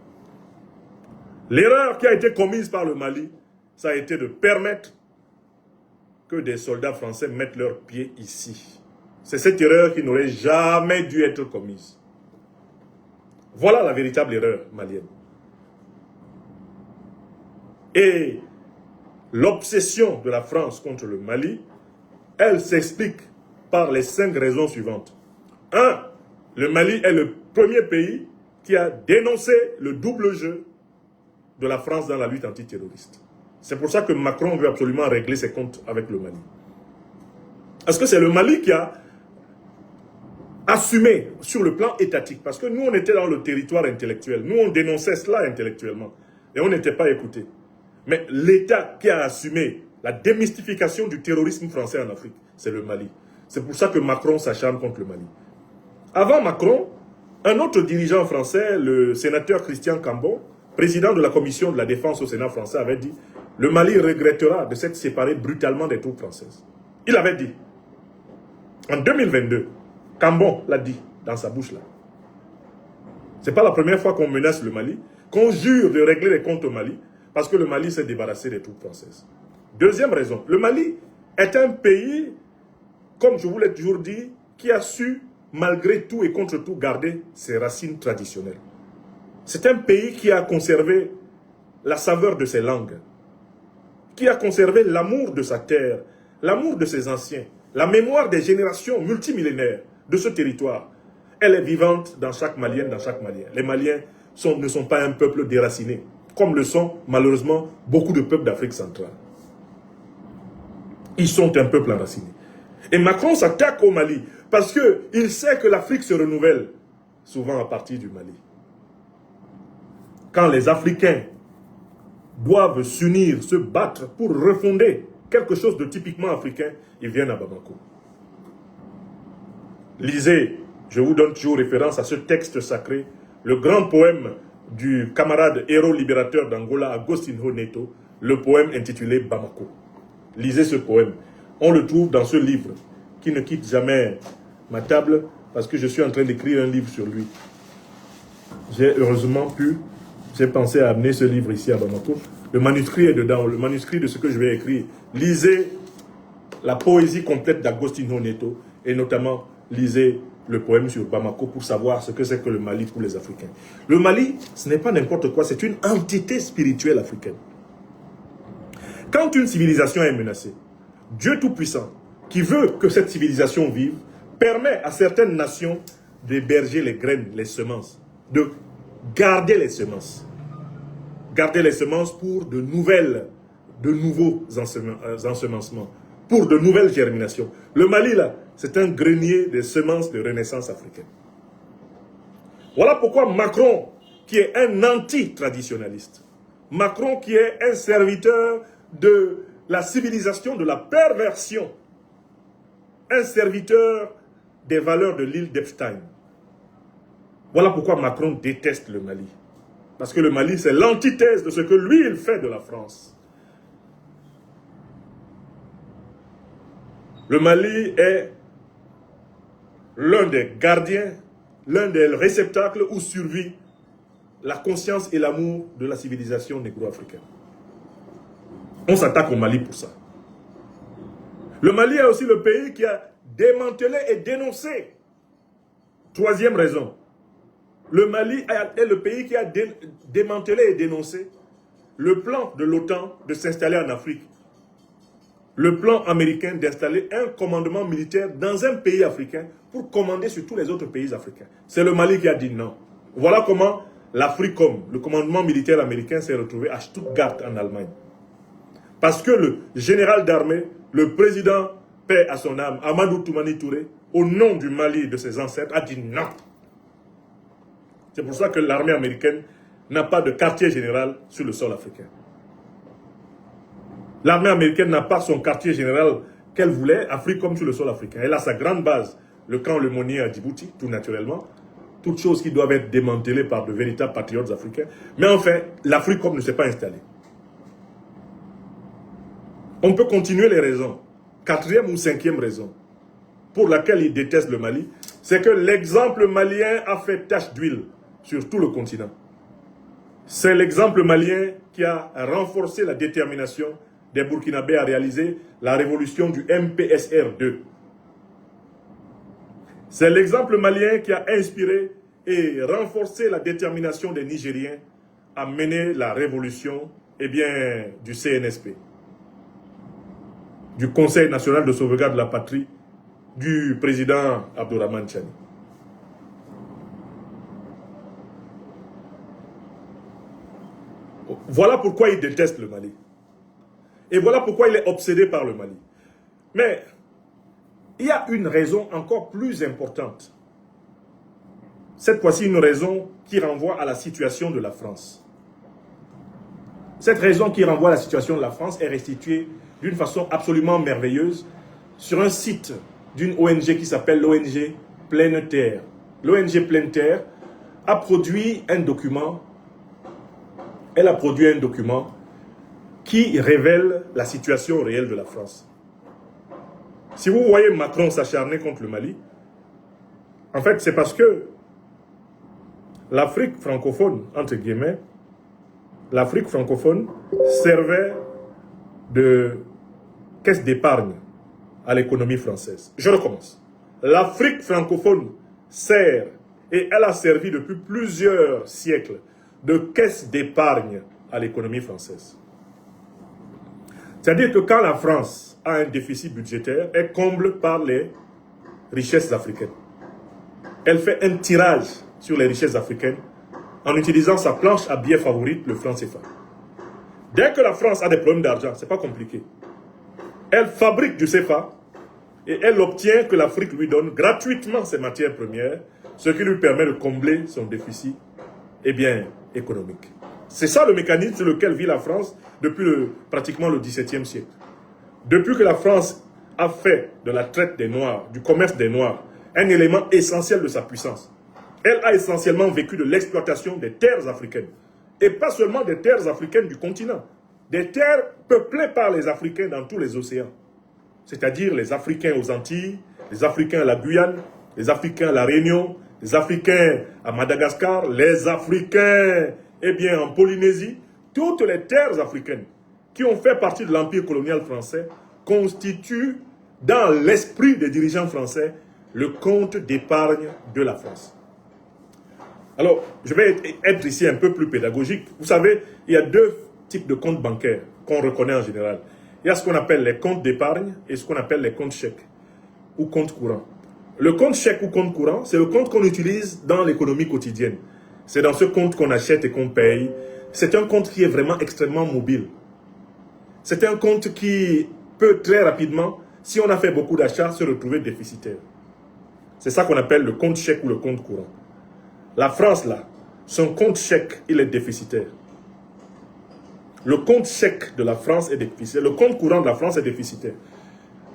L'erreur qui a été commise par le Mali, ça a été de permettre que des soldats français mettent leurs pieds ici. C'est cette erreur qui n'aurait jamais dû être commise. Voilà la véritable erreur malienne. Et l'obsession de la France contre le Mali, elle s'explique par les 5 raisons suivantes. 1. Le Mali est le premier pays qui a dénoncé le double jeu de la France dans la lutte antiterroriste. C'est pour ça que Macron veut absolument régler ses comptes avec le Mali. Est-ce que c'est le Mali qui a assumé sur le plan étatique? Parce que nous, on était dans le territoire intellectuel. Nous, on dénonçait cela intellectuellement. Et on n'était pas écoutés. Mais l'État qui a assumé la démystification du terrorisme français en Afrique, c'est le Mali. C'est pour ça que Macron s'acharne contre le Mali. Avant Macron, un autre dirigeant français, le sénateur Christian Cambon, président de la commission de la défense au Sénat français, avait dit « Le Mali regrettera de s'être séparé brutalement des troupes françaises. » Il avait dit, en 2022, Cambon l'a dit dans sa bouche là. Ce n'est pas la première fois qu'on menace le Mali, qu'on jure de régler les comptes au Mali, parce que le Mali s'est débarrassé des troupes françaises. Deuxième raison, le Mali est un pays, comme je vous l'ai toujours dit, qui a su, malgré tout et contre tout, garder ses racines traditionnelles. C'est un pays qui a conservé la saveur de ses langues, qui a conservé l'amour de sa terre, l'amour de ses anciens, la mémoire des générations multimillénaires de ce territoire. Elle est vivante dans chaque Malien, dans chaque Malien. Les Maliens ne sont pas un peuple déraciné, comme le sont malheureusement beaucoup de peuples d'Afrique centrale. Ils sont un peuple enraciné. Et Macron s'attaque au Mali parce qu'il sait que l'Afrique se renouvelle souvent à partir du Mali. Quand les Africains doivent s'unir, se battre pour refonder quelque chose de typiquement africain, ils viennent à Bamako. Lisez, je vous donne toujours référence à ce texte sacré, le grand poème du camarade héros libérateur d'Angola, Agostinho Neto, le poème intitulé Bamako. Lisez ce poème. On le trouve dans ce livre qui ne quitte jamais ma table parce que je suis en train d'écrire un livre sur lui. J'ai pensé à amener ce livre ici à Bamako. Le manuscrit est dedans, le manuscrit de ce que je vais écrire. Lisez la poésie complète d'Agostinho Neto et notamment lisez le poème sur Bamako pour savoir ce que c'est que le Mali pour les Africains. Le Mali, ce n'est pas n'importe quoi, c'est une entité spirituelle africaine. Quand une civilisation est menacée, Dieu Tout-Puissant, qui veut que cette civilisation vive, permet à certaines nations d'héberger les graines, les semences, de garder les semences. Garder les semences pour de nouveaux ensemencements, pour de nouvelles germinations. Le Mali, là, c'est un grenier des semences de renaissance africaine. Voilà pourquoi Macron, qui est un anti-traditionnaliste, Macron qui est un serviteur de la civilisation, de la perversion, un serviteur des valeurs de l'île d'Epstein. Voilà pourquoi Macron déteste le Mali. Parce que le Mali, c'est l'antithèse de ce que lui, il fait de la France. Le Mali est l'un des gardiens, l'un des réceptacles où survit la conscience et l'amour de la civilisation négro-africaine. On s'attaque au Mali pour ça. Le Mali est aussi le pays qui a démantelé et dénoncé. Troisième raison. Le Mali est le pays qui a démantelé et dénoncé le plan de l'OTAN de s'installer en Afrique. Le plan américain d'installer un commandement militaire dans un pays africain pour commander sur tous les autres pays africains. C'est le Mali qui a dit non. Voilà comment l'Africom, le commandement militaire américain, s'est retrouvé à Stuttgart en Allemagne. Parce que le général d'armée, le président, paix à son âme, Amadou Toumani Touré, au nom du Mali et de ses ancêtres, a dit non. C'est pour ça que l'armée américaine n'a pas de quartier général sur le sol africain. L'armée américaine n'a pas son quartier général qu'elle voulait, Afrique comme sur le sol africain. Elle a sa grande base, le camp Lemonnier à Djibouti, tout naturellement. Toutes choses qui doivent être démantelées par de véritables patriotes africains. Mais enfin, l'Afrique comme ne s'est pas installée. On peut continuer les raisons. Quatrième ou cinquième raison pour laquelle ils détestent le Mali, c'est que l'exemple malien a fait tache d'huile sur tout le continent. C'est l'exemple malien qui a renforcé la détermination des Burkinabés à réaliser la révolution du MPSR2. C'est l'exemple malien qui a inspiré et renforcé la détermination des Nigériens à mener la révolution du CNSP, du Conseil national de sauvegarde de la patrie, du président Abdourahmane Tchani. Voilà pourquoi il déteste le Mali. Et voilà pourquoi il est obsédé par le Mali. Mais il y a une raison encore plus importante. Cette fois-ci, une raison qui renvoie à la situation de la France. Cette raison qui renvoie à la situation de la France est restituée d'une façon absolument merveilleuse sur un site d'une ONG qui s'appelle l'ONG Pleine Terre. L'ONG Pleine Terre a produit un document. Elle a produit un document qui révèle la situation réelle de la France. Si vous voyez Macron s'acharner contre le Mali, en fait, c'est parce que l'Afrique francophone, entre guillemets, l'Afrique francophone servait de caisse d'épargne à l'économie française. Je recommence. L'Afrique francophone sert, et elle a servi depuis plusieurs siècles, de caisse d'épargne à l'économie française. C'est-à-dire que quand la France a un déficit budgétaire, elle comble par les richesses africaines. Elle fait un tirage sur les richesses africaines en utilisant sa planche à billets favorite, le franc CFA. Dès que la France a des problèmes d'argent, ce n'est pas compliqué. Elle fabrique du CFA et elle obtient que l'Afrique lui donne gratuitement ses matières premières, ce qui lui permet de combler son déficit économique. C'est ça le mécanisme sur lequel vit la France depuis pratiquement le XVIIe siècle. Depuis que la France a fait de la traite des Noirs, du commerce des Noirs, un élément essentiel de sa puissance, elle a essentiellement vécu de l'exploitation des terres africaines. Et pas seulement des terres africaines du continent, des terres peuplées par les Africains dans tous les océans. C'est-à-dire les Africains aux Antilles, les Africains à la Guyane, les Africains à la Réunion, les Africains à Madagascar, les Africains en Polynésie. Toutes les terres africaines qui ont fait partie de l'empire colonial français constituent dans l'esprit des dirigeants français le compte d'épargne de la France. Alors, je vais être ici un peu plus pédagogique. Vous savez, il y a deux types de comptes bancaires qu'on reconnaît en général. Il y a ce qu'on appelle les comptes d'épargne et ce qu'on appelle les comptes chèques ou comptes courants. Le compte chèque ou compte courant, c'est le compte qu'on utilise dans l'économie quotidienne. C'est dans ce compte qu'on achète et qu'on paye. C'est un compte qui est vraiment extrêmement mobile. C'est un compte qui peut très rapidement, si on a fait beaucoup d'achats, se retrouver déficitaire. C'est ça qu'on appelle le compte chèque ou le compte courant. La France, là, son compte chèque, il est déficitaire. Le compte chèque de la France est déficitaire. Le compte courant de la France est déficitaire.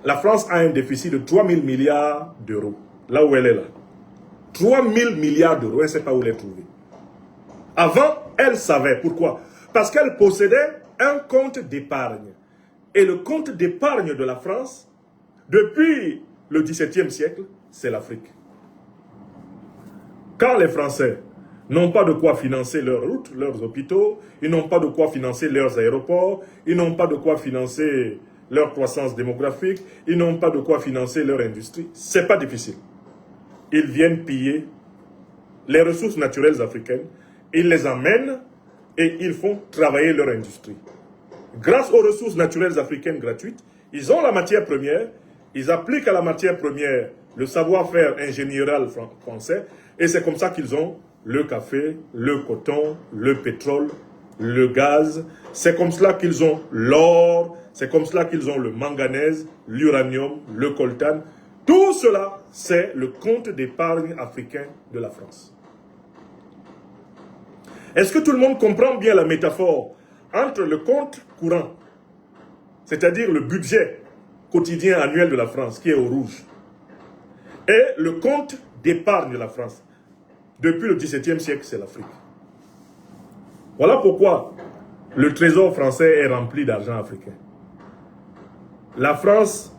La France a un déficit de 3 000 milliards d'euros. Là où elle est là. 3 000 milliards d'euros. Elle ne sait pas où les trouver. Avant, elle savait. Pourquoi? Parce qu'elle possédait un compte d'épargne. Et le compte d'épargne de la France, depuis le XVIIe siècle, c'est l'Afrique. Quand les Français n'ont pas de quoi financer leurs routes, leurs hôpitaux, ils n'ont pas de quoi financer leurs aéroports, ils n'ont pas de quoi financer leur croissance démographique, ils n'ont pas de quoi financer leur industrie, c'est pas difficile. Ils viennent piller les ressources naturelles africaines, ils les amènent et ils font travailler leur industrie. Grâce aux ressources naturelles africaines gratuites, ils ont la matière première, ils appliquent à la matière première le savoir-faire ingénieral français, et c'est comme ça qu'ils ont le café, le coton, le pétrole, le gaz. C'est comme cela qu'ils ont l'or, c'est comme cela qu'ils ont le manganèse, l'uranium, le coltan. Tout cela, c'est le compte d'épargne africain de la France. Est-ce que tout le monde comprend bien la métaphore entre le compte courant, c'est-à-dire le budget quotidien annuel de la France, qui est au rouge, et le compte d'épargne de la France. Depuis le XVIIe siècle, c'est l'Afrique. Voilà pourquoi le trésor français est rempli d'argent africain. La France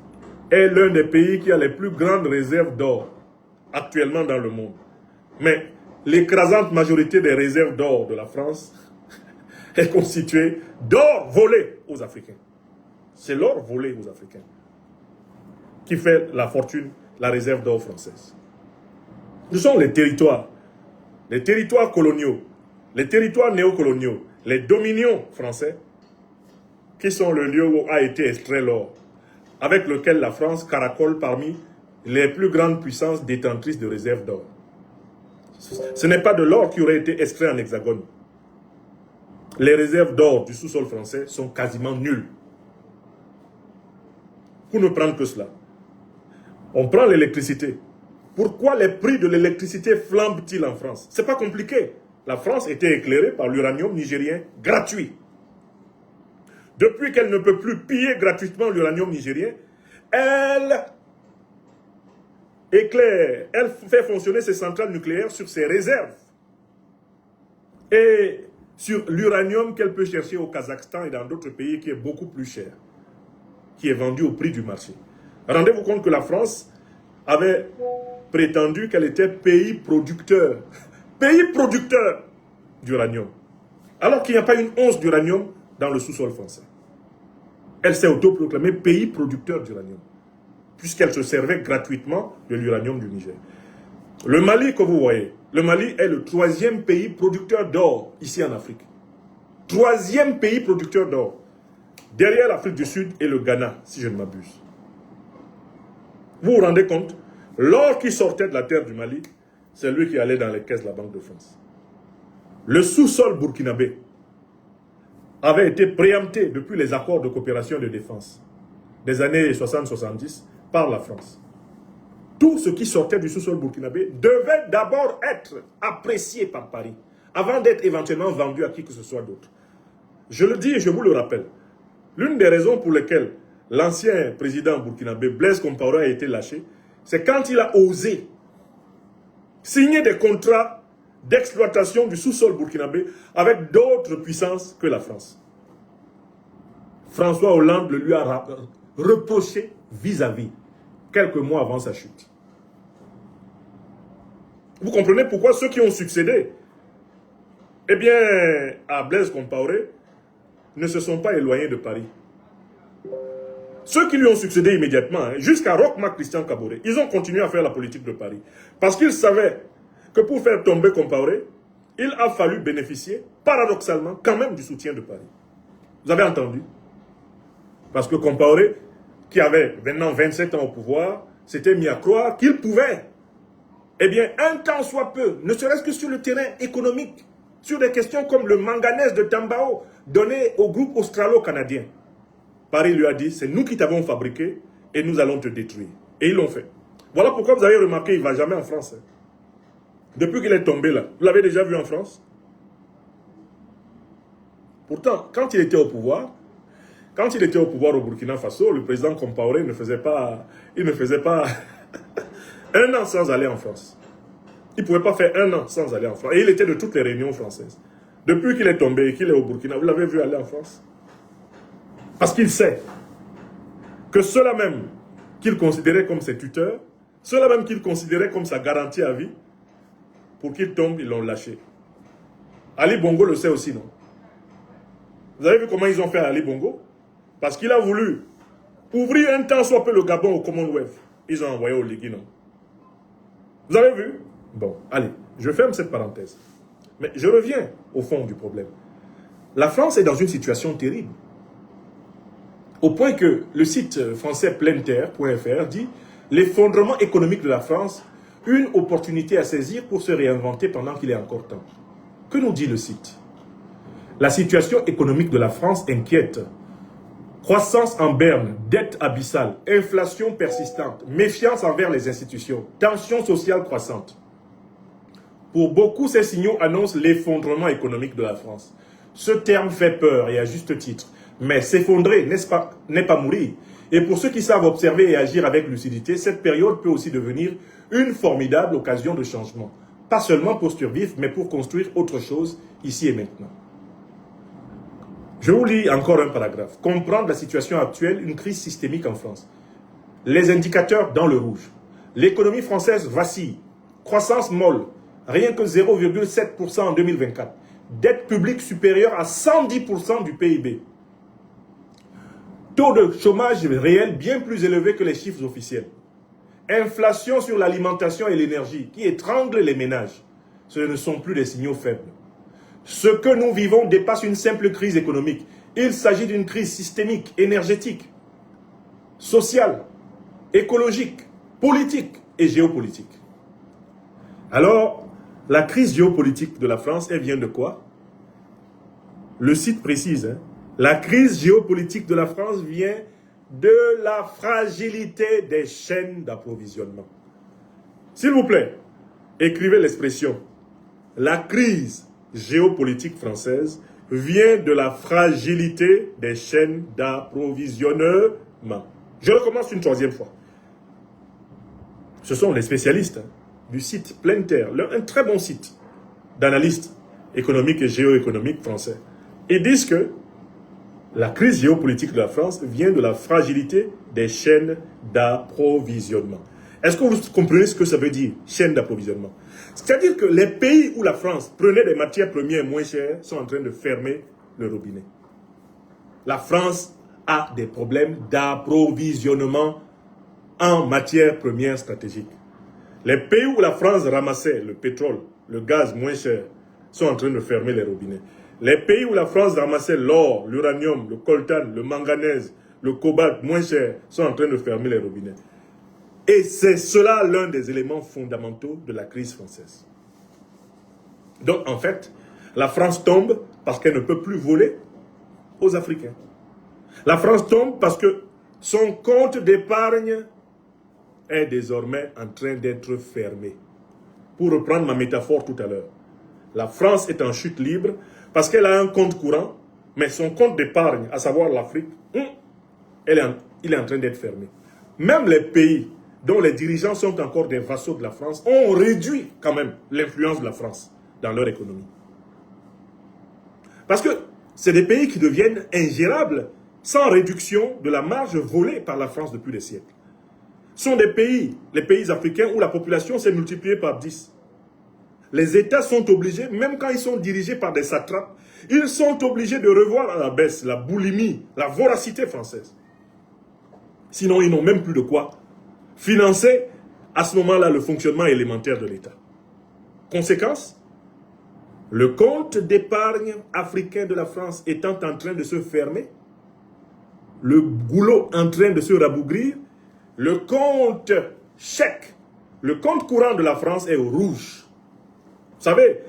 est l'un des pays qui a les plus grandes réserves d'or actuellement dans le monde. Mais l'écrasante majorité des réserves d'or de la France est constituée d'or volé aux Africains. C'est l'or volé aux Africains qui fait la fortune, la réserve d'or française. Ce sont les territoires coloniaux, les territoires néocoloniaux, les dominions français, qui sont le lieu où a été extrait l'or, avec lequel la France caracole parmi les plus grandes puissances détentrices de réserves d'or. Ce n'est pas de l'or qui aurait été extrait en hexagone. Les réserves d'or du sous-sol français sont quasiment nulles. Pour ne prendre que cela, on prend l'électricité. Pourquoi les prix de l'électricité flambent-ils en France? Ce n'est pas compliqué. La France était éclairée par l'uranium nigérien gratuit. Depuis qu'elle ne peut plus piller gratuitement l'uranium nigérien, elle éclaire, elle fait fonctionner ses centrales nucléaires sur ses réserves et sur l'uranium qu'elle peut chercher au Kazakhstan et dans d'autres pays qui est beaucoup plus cher, qui est vendu au prix du marché. Rendez-vous compte que la France avait prétendu qu'elle était pays producteur d'uranium, alors qu'il n'y a pas une once d'uranium dans le sous-sol français. Elle s'est autoproclamée pays producteur d'uranium, puisqu'elle se servait gratuitement de l'uranium du Niger. Le Mali, que vous voyez, le Mali est le 3e pays producteur d'or ici en Afrique. 3e pays producteur d'or. Derrière l'Afrique du Sud et le Ghana, si je ne m'abuse. Vous vous rendez compte? L'or qui sortait de la terre du Mali, c'est lui qui allait dans les caisses de la Banque de France. Le sous-sol burkinabé avait été préempté depuis les accords de coopération et de défense des années 60-70 par la France. Tout ce qui sortait du sous-sol burkinabé devait d'abord être apprécié par Paris, avant d'être éventuellement vendu à qui que ce soit d'autre. Je le dis et je vous le rappelle. L'une des raisons pour lesquelles l'ancien président burkinabé Blaise Compaoré a été lâché, c'est quand il a osé signer des contrats d'exploitation du sous-sol burkinabé avec d'autres puissances que la France. François Hollande le lui a reproché vis-à-vis, quelques mois avant sa chute. Vous comprenez pourquoi ceux qui ont succédé, eh bien, à Blaise Compaoré, ne se sont pas éloignés de Paris. Ceux qui lui ont succédé immédiatement, jusqu'à Roch-Marc Christian Kaboré, ils ont continué à faire la politique de Paris. Parce qu'ils savaient que pour faire tomber Compaoré, il a fallu bénéficier, paradoxalement, quand même du soutien de Paris. Vous avez entendu? Parce que Compaoré, qui avait maintenant 27 ans au pouvoir, s'était mis à croire qu'il pouvait, eh bien, un temps soit peu, ne serait-ce que sur le terrain économique, sur des questions comme le manganèse de Tambao, donné au groupe australo-canadien. Paris lui a dit, c'est nous qui t'avons fabriqué et nous allons te détruire. Et ils l'ont fait. Voilà pourquoi vous avez remarqué, il ne va jamais en France. Depuis qu'il est tombé là, vous l'avez déjà vu en France? Pourtant, quand il était au pouvoir au Burkina Faso, le président Compaoré ne faisait pas un an sans aller en France. Il ne pouvait pas faire un an sans aller en France. Et il était de toutes les réunions françaises. Depuis qu'il est tombé et qu'il est au Burkina, vous l'avez vu aller en France? Parce qu'il sait que ceux-là même qu'il considérait comme ses tuteurs, ceux-là même qu'il considérait comme sa garantie à vie, pour qu'il tombe, ils l'ont lâché. Ali Bongo le sait aussi, non? Vous avez vu comment ils ont fait à Ali Bongo? Parce qu'il a voulu ouvrir un temps soit peu le Gabon au Commonwealth. Ils ont envoyé au Ligui, non? Vous avez vu? Bon, allez, je ferme cette parenthèse. Mais je reviens au fond du problème. La France est dans une situation terrible. Au point que le site français pleine-terre.fr dit « L'effondrement économique de la France, une opportunité à saisir pour se réinventer pendant qu'il est encore temps. » Que nous dit le site? La situation économique de la France inquiète. Croissance en berne, dette abyssale, inflation persistante, méfiance envers les institutions, tension sociale croissante. Pour beaucoup, ces signaux annoncent l'effondrement économique de la France. Ce terme fait peur et à juste titre. Mais s'effondrer n'est pas mourir. Et pour ceux qui savent observer et agir avec lucidité, cette période peut aussi devenir une formidable occasion de changement. Pas seulement pour survivre, mais pour construire autre chose ici et maintenant. Je vous lis encore un paragraphe. Comprendre la situation actuelle, une crise systémique en France. Les indicateurs dans le rouge. L'économie française vacille. Croissance molle. Rien que 0,7% en 2024. Dette publique supérieure à 110% du PIB. Taux de chômage réel bien plus élevé que les chiffres officiels. Inflation sur l'alimentation et l'énergie qui étrangle les ménages. Ce ne sont plus des signaux faibles. Ce que nous vivons dépasse une simple crise économique. Il s'agit d'une crise systémique, énergétique, sociale, écologique, politique et géopolitique. Alors, la crise géopolitique de la France, elle vient de quoi? Le site précise, la crise géopolitique de la France vient de la fragilité des chaînes d'approvisionnement. S'il vous plaît, écrivez l'expression. La crise géopolitique française vient de la fragilité des chaînes d'approvisionnement. Je recommence une troisième fois. Ce sont les spécialistes du site Pleine Terre, un très bon site d'analystes économiques et géoéconomiques français. Ils disent que la crise géopolitique de la France vient de la fragilité des chaînes d'approvisionnement. Est-ce que vous comprenez ce que ça veut dire, chaîne d'approvisionnement? C'est-à-dire que les pays où la France prenait des matières premières moins chères sont en train de fermer le robinet. La France a des problèmes d'approvisionnement en matières premières stratégiques. Les pays où la France ramassait le pétrole, le gaz moins cher, sont en train de fermer les robinets. Les pays où la France ramassait l'or, l'uranium, le coltan, le manganèse, le cobalt moins cher, sont en train de fermer les robinets. Et c'est cela l'un des éléments fondamentaux de la crise française. Donc en fait, la France tombe parce qu'elle ne peut plus voler aux Africains. La France tombe parce que son compte d'épargne est désormais en train d'être fermé. Pour reprendre ma métaphore tout à l'heure, la France est en chute libre parce qu'elle a un compte courant, mais son compte d'épargne, à savoir l'Afrique, il est en train d'être fermé. Même les pays dont les dirigeants sont encore des vassaux de la France ont réduit quand même l'influence de la France dans leur économie. Parce que c'est des pays qui deviennent ingérables sans réduction de la marge volée par la France depuis des siècles. Ce sont des pays, les pays africains, où la population s'est multipliée par 10. Les États sont obligés, même quand ils sont dirigés par des satrapes, ils sont obligés de revoir à la baisse la boulimie, la voracité française. Sinon, ils n'ont même plus de quoi financer à ce moment-là le fonctionnement élémentaire de l'État. Conséquence, le compte d'épargne africain de la France étant en train de se fermer, le goulot en train de se rabougrir, le compte chèque, le compte courant de la France est au rouge. Vous savez,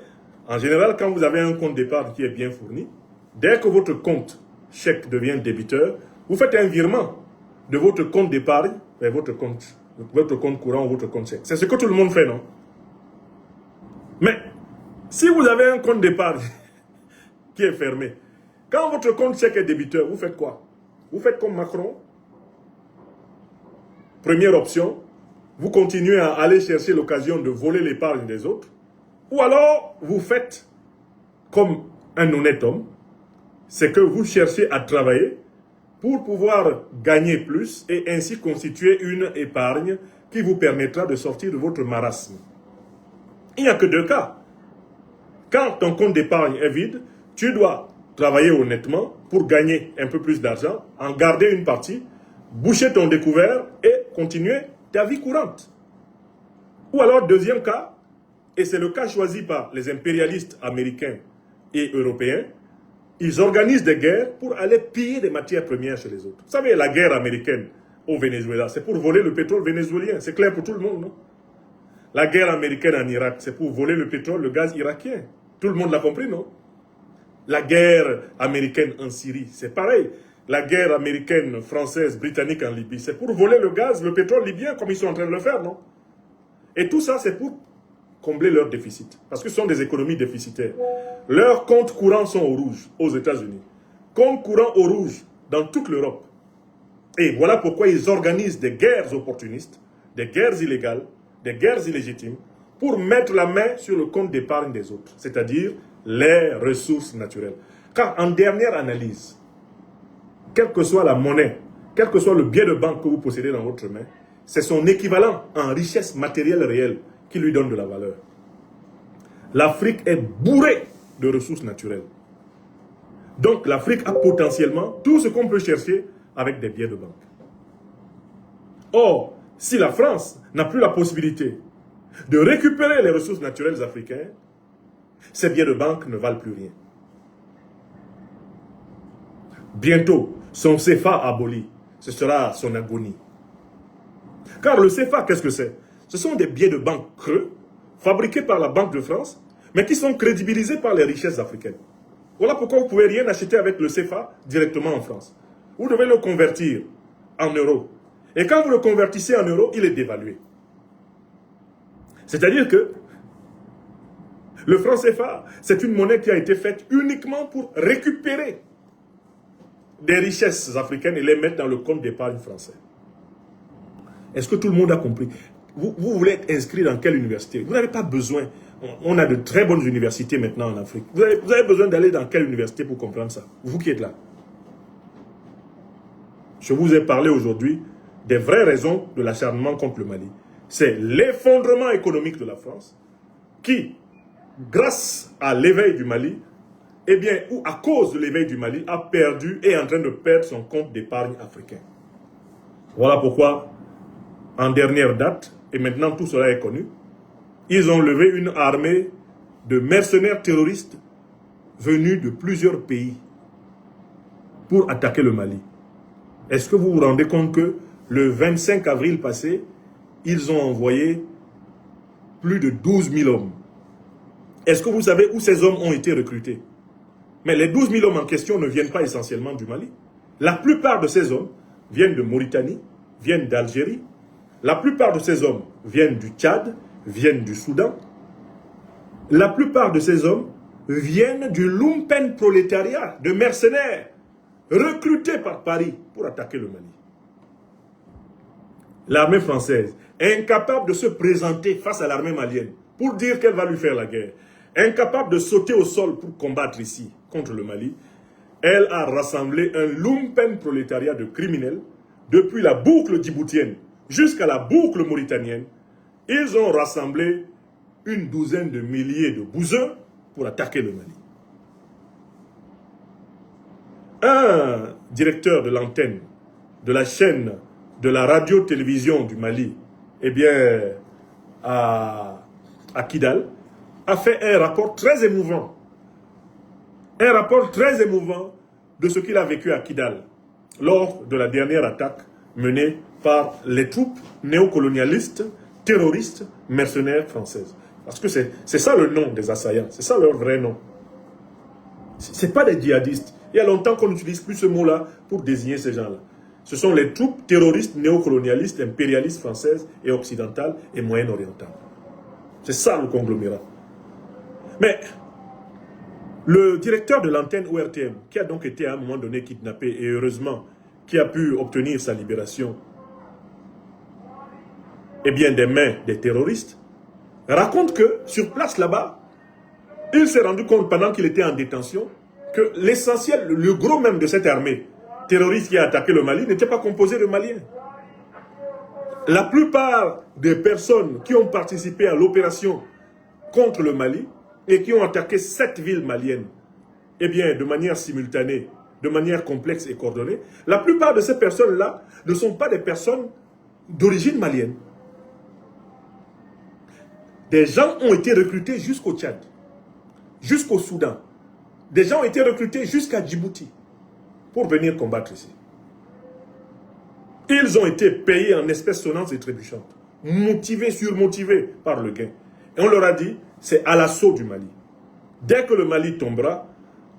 en général, quand vous avez un compte d'épargne qui est bien fourni, dès que votre compte chèque devient débiteur, vous faites un virement de votre compte d'épargne vers votre compte courant ou votre compte chèque. C'est ce que tout le monde fait, non? Mais, si vous avez un compte d'épargne qui est fermé, quand votre compte chèque est débiteur, vous faites quoi? Vous faites comme Macron. Première option, vous continuez à aller chercher l'occasion de voler l'épargne des autres. Ou alors, vous faites comme un honnête homme, c'est que vous cherchez à travailler pour pouvoir gagner plus et ainsi constituer une épargne qui vous permettra de sortir de votre marasme. Il n'y a que deux cas. Quand ton compte d'épargne est vide, tu dois travailler honnêtement pour gagner un peu plus d'argent, en garder une partie, boucher ton découvert et continuer ta vie courante. Ou alors, deuxième cas, et c'est le cas choisi par les impérialistes américains et européens, ils organisent des guerres pour aller piller des matières premières chez les autres. Vous savez, la guerre américaine au Venezuela, c'est pour voler le pétrole vénézuélien. C'est clair pour tout le monde, non? La guerre américaine en Irak, c'est pour voler le pétrole, le gaz irakien. Tout le monde l'a compris, non? La guerre américaine en Syrie, c'est pareil. La guerre américaine, française, britannique en Libye, c'est pour voler le gaz, le pétrole libyen, comme ils sont en train de le faire, non? Et tout ça, c'est pour combler leur déficit. Parce que ce sont des économies déficitaires. Leurs comptes courants sont au rouge aux États-Unis. comme courant au rouge dans toute l'Europe. Et voilà pourquoi ils organisent des guerres opportunistes, des guerres illégales, des guerres illégitimes, pour mettre la main sur le compte d'épargne des autres, c'est-à-dire les ressources naturelles. Car en dernière analyse, quelle que soit la monnaie, quel que soit le billet de banque que vous possédez dans votre main, c'est son équivalent en richesse matérielle réelle qui lui donne de la valeur. L'Afrique est bourrée de ressources naturelles. Donc l'Afrique a potentiellement tout ce qu'on peut chercher avec des billets de banque. Or, si la France n'a plus la possibilité de récupérer les ressources naturelles africaines, ces billets de banque ne valent plus rien. Bientôt, son CFA aboli, ce sera son agonie. Car le CFA, qu'est-ce que c'est? Ce sont des billets de banque creux, fabriqués par la Banque de France, mais qui sont crédibilisés par les richesses africaines. Voilà pourquoi vous ne pouvez rien acheter avec le CFA directement en France. Vous devez le convertir en euros. Et quand vous le convertissez en euros, il est dévalué. C'est-à-dire que le franc CFA, c'est une monnaie qui a été faite uniquement pour récupérer des richesses africaines et les mettre dans le compte d'épargne français. Est-ce que tout le monde a compris? Vous voulez être inscrit dans quelle université? Vous n'avez pas besoin. On a de très bonnes universités maintenant en Afrique. Vous avez besoin d'aller dans quelle université pour comprendre ça? Vous qui êtes là. Je vous ai parlé aujourd'hui des vraies raisons de l'acharnement contre le Mali. C'est l'effondrement économique de la France qui, grâce à l'éveil du Mali, eh bien, ou à cause de l'éveil du Mali, a perdu et est en train de perdre son compte d'épargne africain. Voilà pourquoi, en dernière date, et maintenant tout cela est connu, ils ont levé une armée de mercenaires terroristes venus de plusieurs pays pour attaquer le Mali. Est-ce que vous vous rendez compte que le 25 avril passé, ils ont envoyé plus de 12 000 hommes? Est-ce que vous savez où ces hommes ont été recrutés? Mais les 12 000 hommes en question ne viennent pas essentiellement du Mali. La plupart de ces hommes viennent de Mauritanie, viennent d'Algérie. La plupart de ces hommes viennent du Tchad, viennent du Soudan. La plupart de ces hommes viennent du lumpen prolétariat, de mercenaires recrutés par Paris pour attaquer le Mali. L'armée française, incapable de se présenter face à l'armée malienne pour dire qu'elle va lui faire la guerre, incapable de sauter au sol pour combattre ici contre le Mali, elle a rassemblé un lumpen prolétariat de criminels depuis la boucle djiboutienne jusqu'à la boucle mauritanienne. Ils ont rassemblé une douzaine de milliers de bouseux pour attaquer le Mali. Un directeur de l'antenne de la chaîne de la radio-télévision du Mali, eh bien, à Kidal, a fait un rapport très émouvant. Un rapport très émouvant de ce qu'il a vécu à Kidal lors de la dernière attaque menée par les troupes néocolonialistes, terroristes, mercenaires françaises. Parce que c'est ça le nom des assaillants, c'est ça leur vrai nom. Ce n'est pas des djihadistes. Il y a longtemps qu'on n'utilise plus ce mot-là pour désigner ces gens-là. Ce sont les troupes terroristes, néocolonialistes, impérialistes françaises et occidentales et moyen-orientales. C'est ça le conglomérat. Mais le directeur de l'antenne ORTM, qui a donc été à un moment donné kidnappé et heureusement qui a pu obtenir sa libération, eh bien des mains des terroristes, raconte que sur place là-bas, il s'est rendu compte pendant qu'il était en détention que l'essentiel, le gros même de cette armée terroriste qui a attaqué le Mali n'était pas composé de Maliens. La plupart des personnes qui ont participé à l'opération contre le Mali et qui ont attaqué 7 villes maliennes, eh bien, de manière simultanée, de manière complexe et coordonnée, la plupart de ces personnes-là ne sont pas des personnes d'origine malienne. Des gens ont été recrutés jusqu'au Tchad, jusqu'au Soudan. Des gens ont été recrutés jusqu'à Djibouti pour venir combattre ici. Ils ont été payés en espèces sonnantes et trébuchantes, motivés, surmotivés par le gain. Et on leur a dit, c'est à l'assaut du Mali. Dès que le Mali tombera,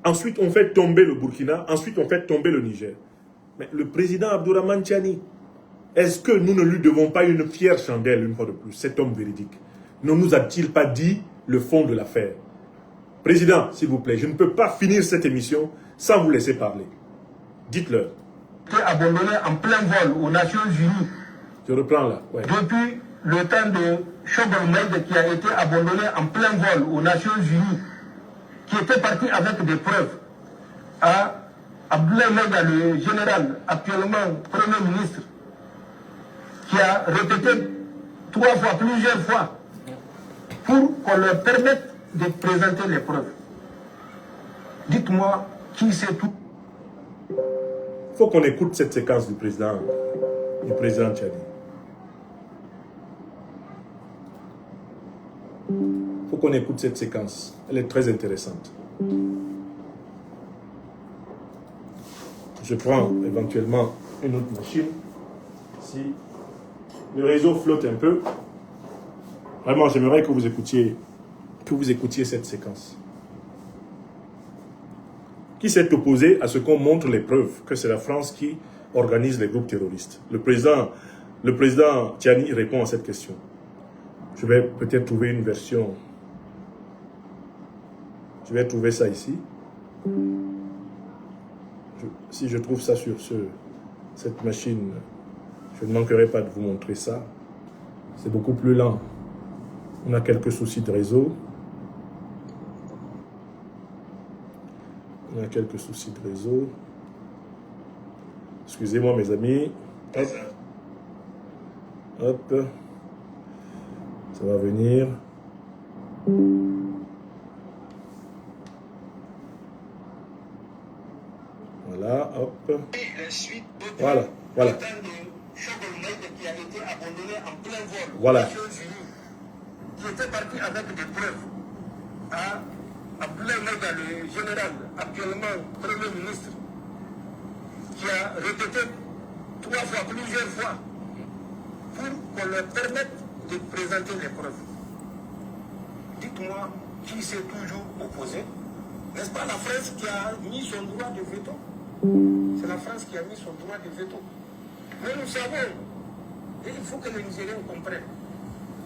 ensuite on fait tomber le Burkina, ensuite on fait tomber le Niger. Mais le président Abdourahmane Tchani, est-ce que nous ne lui devons pas une fière chandelle une fois de plus, cet homme véridique? Ne nous a-t-il pas dit le fond de l'affaire? Président, s'il vous plaît, je ne peux pas finir cette émission sans vous laisser parler. Dites-leur. Abandonné en plein vol aux Nations Unies. Je reprends là. Ouais. Depuis le temps de Chogolmed qui a été abandonné en plein vol aux Nations Unies, qui était parti avec des preuves, à Abdoulaye Maïga, le général, actuellement Premier ministre, qui a répété 3 fois, plusieurs fois, pour qu'on leur permette de présenter les preuves. Dites-moi qui c'est tout. Il faut qu'on écoute cette séquence du président tchadien. Il faut qu'on écoute cette séquence. Elle est très intéressante. Je prends éventuellement une autre machine. Si le réseau flotte un peu, vraiment, j'aimerais que vous écoutiez cette séquence. Qui s'est opposé à ce qu'on montre les preuves que c'est la France qui organise les groupes terroristes? Le président Tiani répond à cette question. Je vais peut-être trouver une version. Je vais trouver ça ici. Si je trouve ça sur cette machine, je ne manquerai pas de vous montrer ça. C'est beaucoup plus lent. On a quelques soucis de réseau. On a quelques soucis de réseau. Excusez-moi mes amis. Hop. Hop. Ça va venir. Voilà, hop. Voilà, voilà. Voilà. Qui était parti avec des preuves à Abdoulaye Maïga, le général, actuellement Premier ministre, qui a répété 3 fois, plusieurs fois, pour qu'on leur permette de présenter les preuves. Dites-moi qui s'est toujours opposé. N'est-ce pas la France qui a mis son droit de veto? C'est la France qui a mis son droit de veto. Mais nous savons, et il faut que les Nigériens comprennent,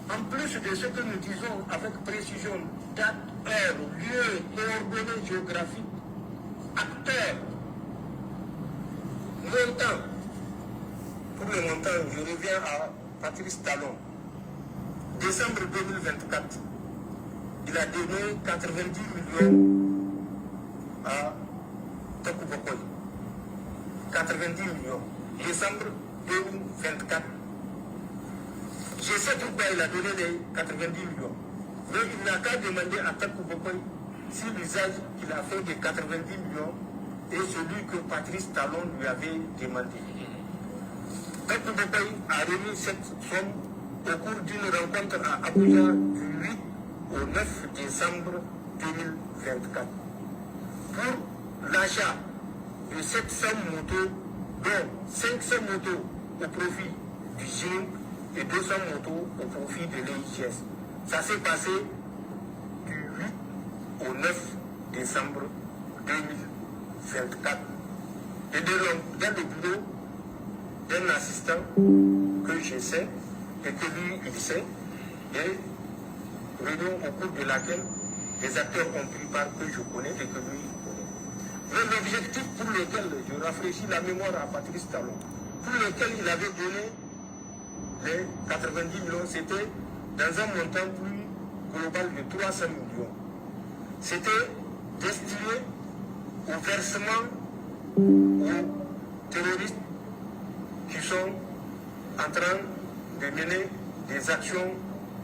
en plus de ce que nous disons avec précision, date, heure, lieu, coordonnées géographiques, acteurs, montant. Pour le montant, je reviens à Patrice Talon. Décembre 2024, il a donné 90 millions à Tokou Bokoy. 90 millions. Décembre 2024. Je sais pourquoi il a donné les 90 millions. Mais il n'a qu'à demander à Tokou Bokoy si l'usage qu'il a fait des 90 millions est celui que Patrice Talon lui avait demandé. Tokou Bokoy a remis cette somme au cours d'une rencontre à Abuja du 8 au 9 décembre 2024. Pour l'achat de 700 motos, dont 500 motos au profit du GIN et 200 motos au profit de l'EIGS. Ça s'est passé du 8 au 9 décembre 2024. Et dans le bureau d'un assistant que je sais et que lui il sait, et réunion au cours de laquelle les acteurs ont pris part que je connais et que lui connaît. Mais l'objectif pour lequel je rafraîchis la mémoire à Patrice Talon, pour lequel il avait donné les 90 millions, c'était dans un montant plus global de 300 millions. C'était destiné au versement aux terroristes qui sont en train de mener des actions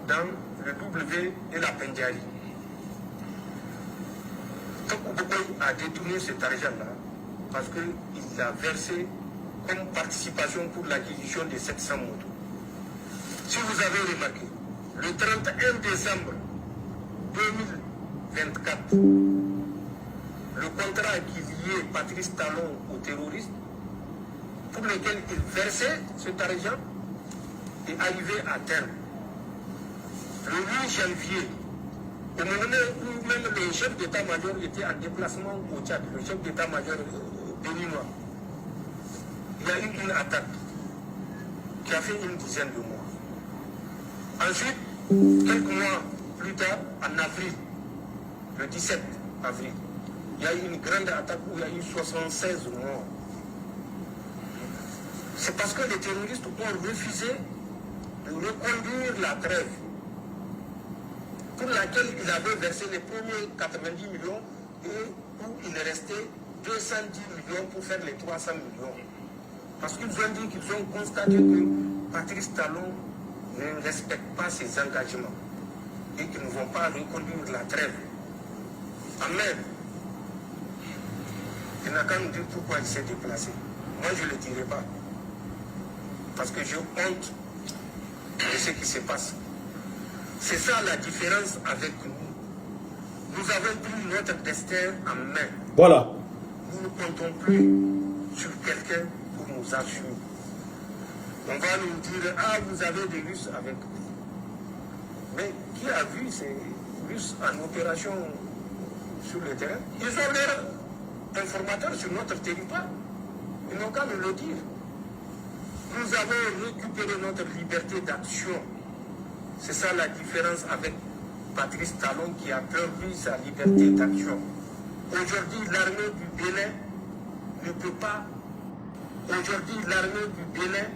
dans le W et la Pendjari. Tokou Bokoy a détourné cet argent-là parce qu'il l'a versé comme participation pour l'acquisition de 700 motos. Si vous avez remarqué, le 31 décembre 2024, le contrat qui liait Patrice Talon aux terroristes, pour lequel il versait cet argent, est arrivé à terme. Le 8 janvier, au moment où même le chef d'état-major était en déplacement au Tchad, le chef d'état-major béninois, il y a eu une attaque qui a fait une dizaine de mois. Ensuite, quelques mois plus tard, en avril, le 17 avril, il y a eu une grande attaque où il y a eu 76 morts. C'est parce que les terroristes ont refusé de reconduire la trêve pour laquelle il avait versé les premiers 90 millions et où il est resté 210 millions pour faire les 300 millions. Parce qu'ils ont dit qu'ils ont constaté que Patrice Talon ne respecte pas ses engagements et qu'ils ne vont pas reconduire la trêve. Amen. Il n'a qu'à nous dire pourquoi il s'est déplacé. Moi, je ne le dirai pas. Parce que j'ai honte de ce qui se passe. C'est ça la différence avec nous. Nous avons pris notre destin en main. Voilà. Nous ne comptons plus sur quelqu'un pour nous assumer. On va nous dire, ah, vous avez des Russes avec vous. Mais qui a vu ces Russes en opération sur le terrain? Ils ont leurs informateurs sur notre territoire. Ils n'ont qu'à nous le dire. Nous avons récupéré notre liberté d'action. C'est ça la différence avec Patrice Talon qui a perdu sa liberté d'action. Aujourd'hui, l'armée du Bénin ne peut pas. Aujourd'hui, l'armée du Bénin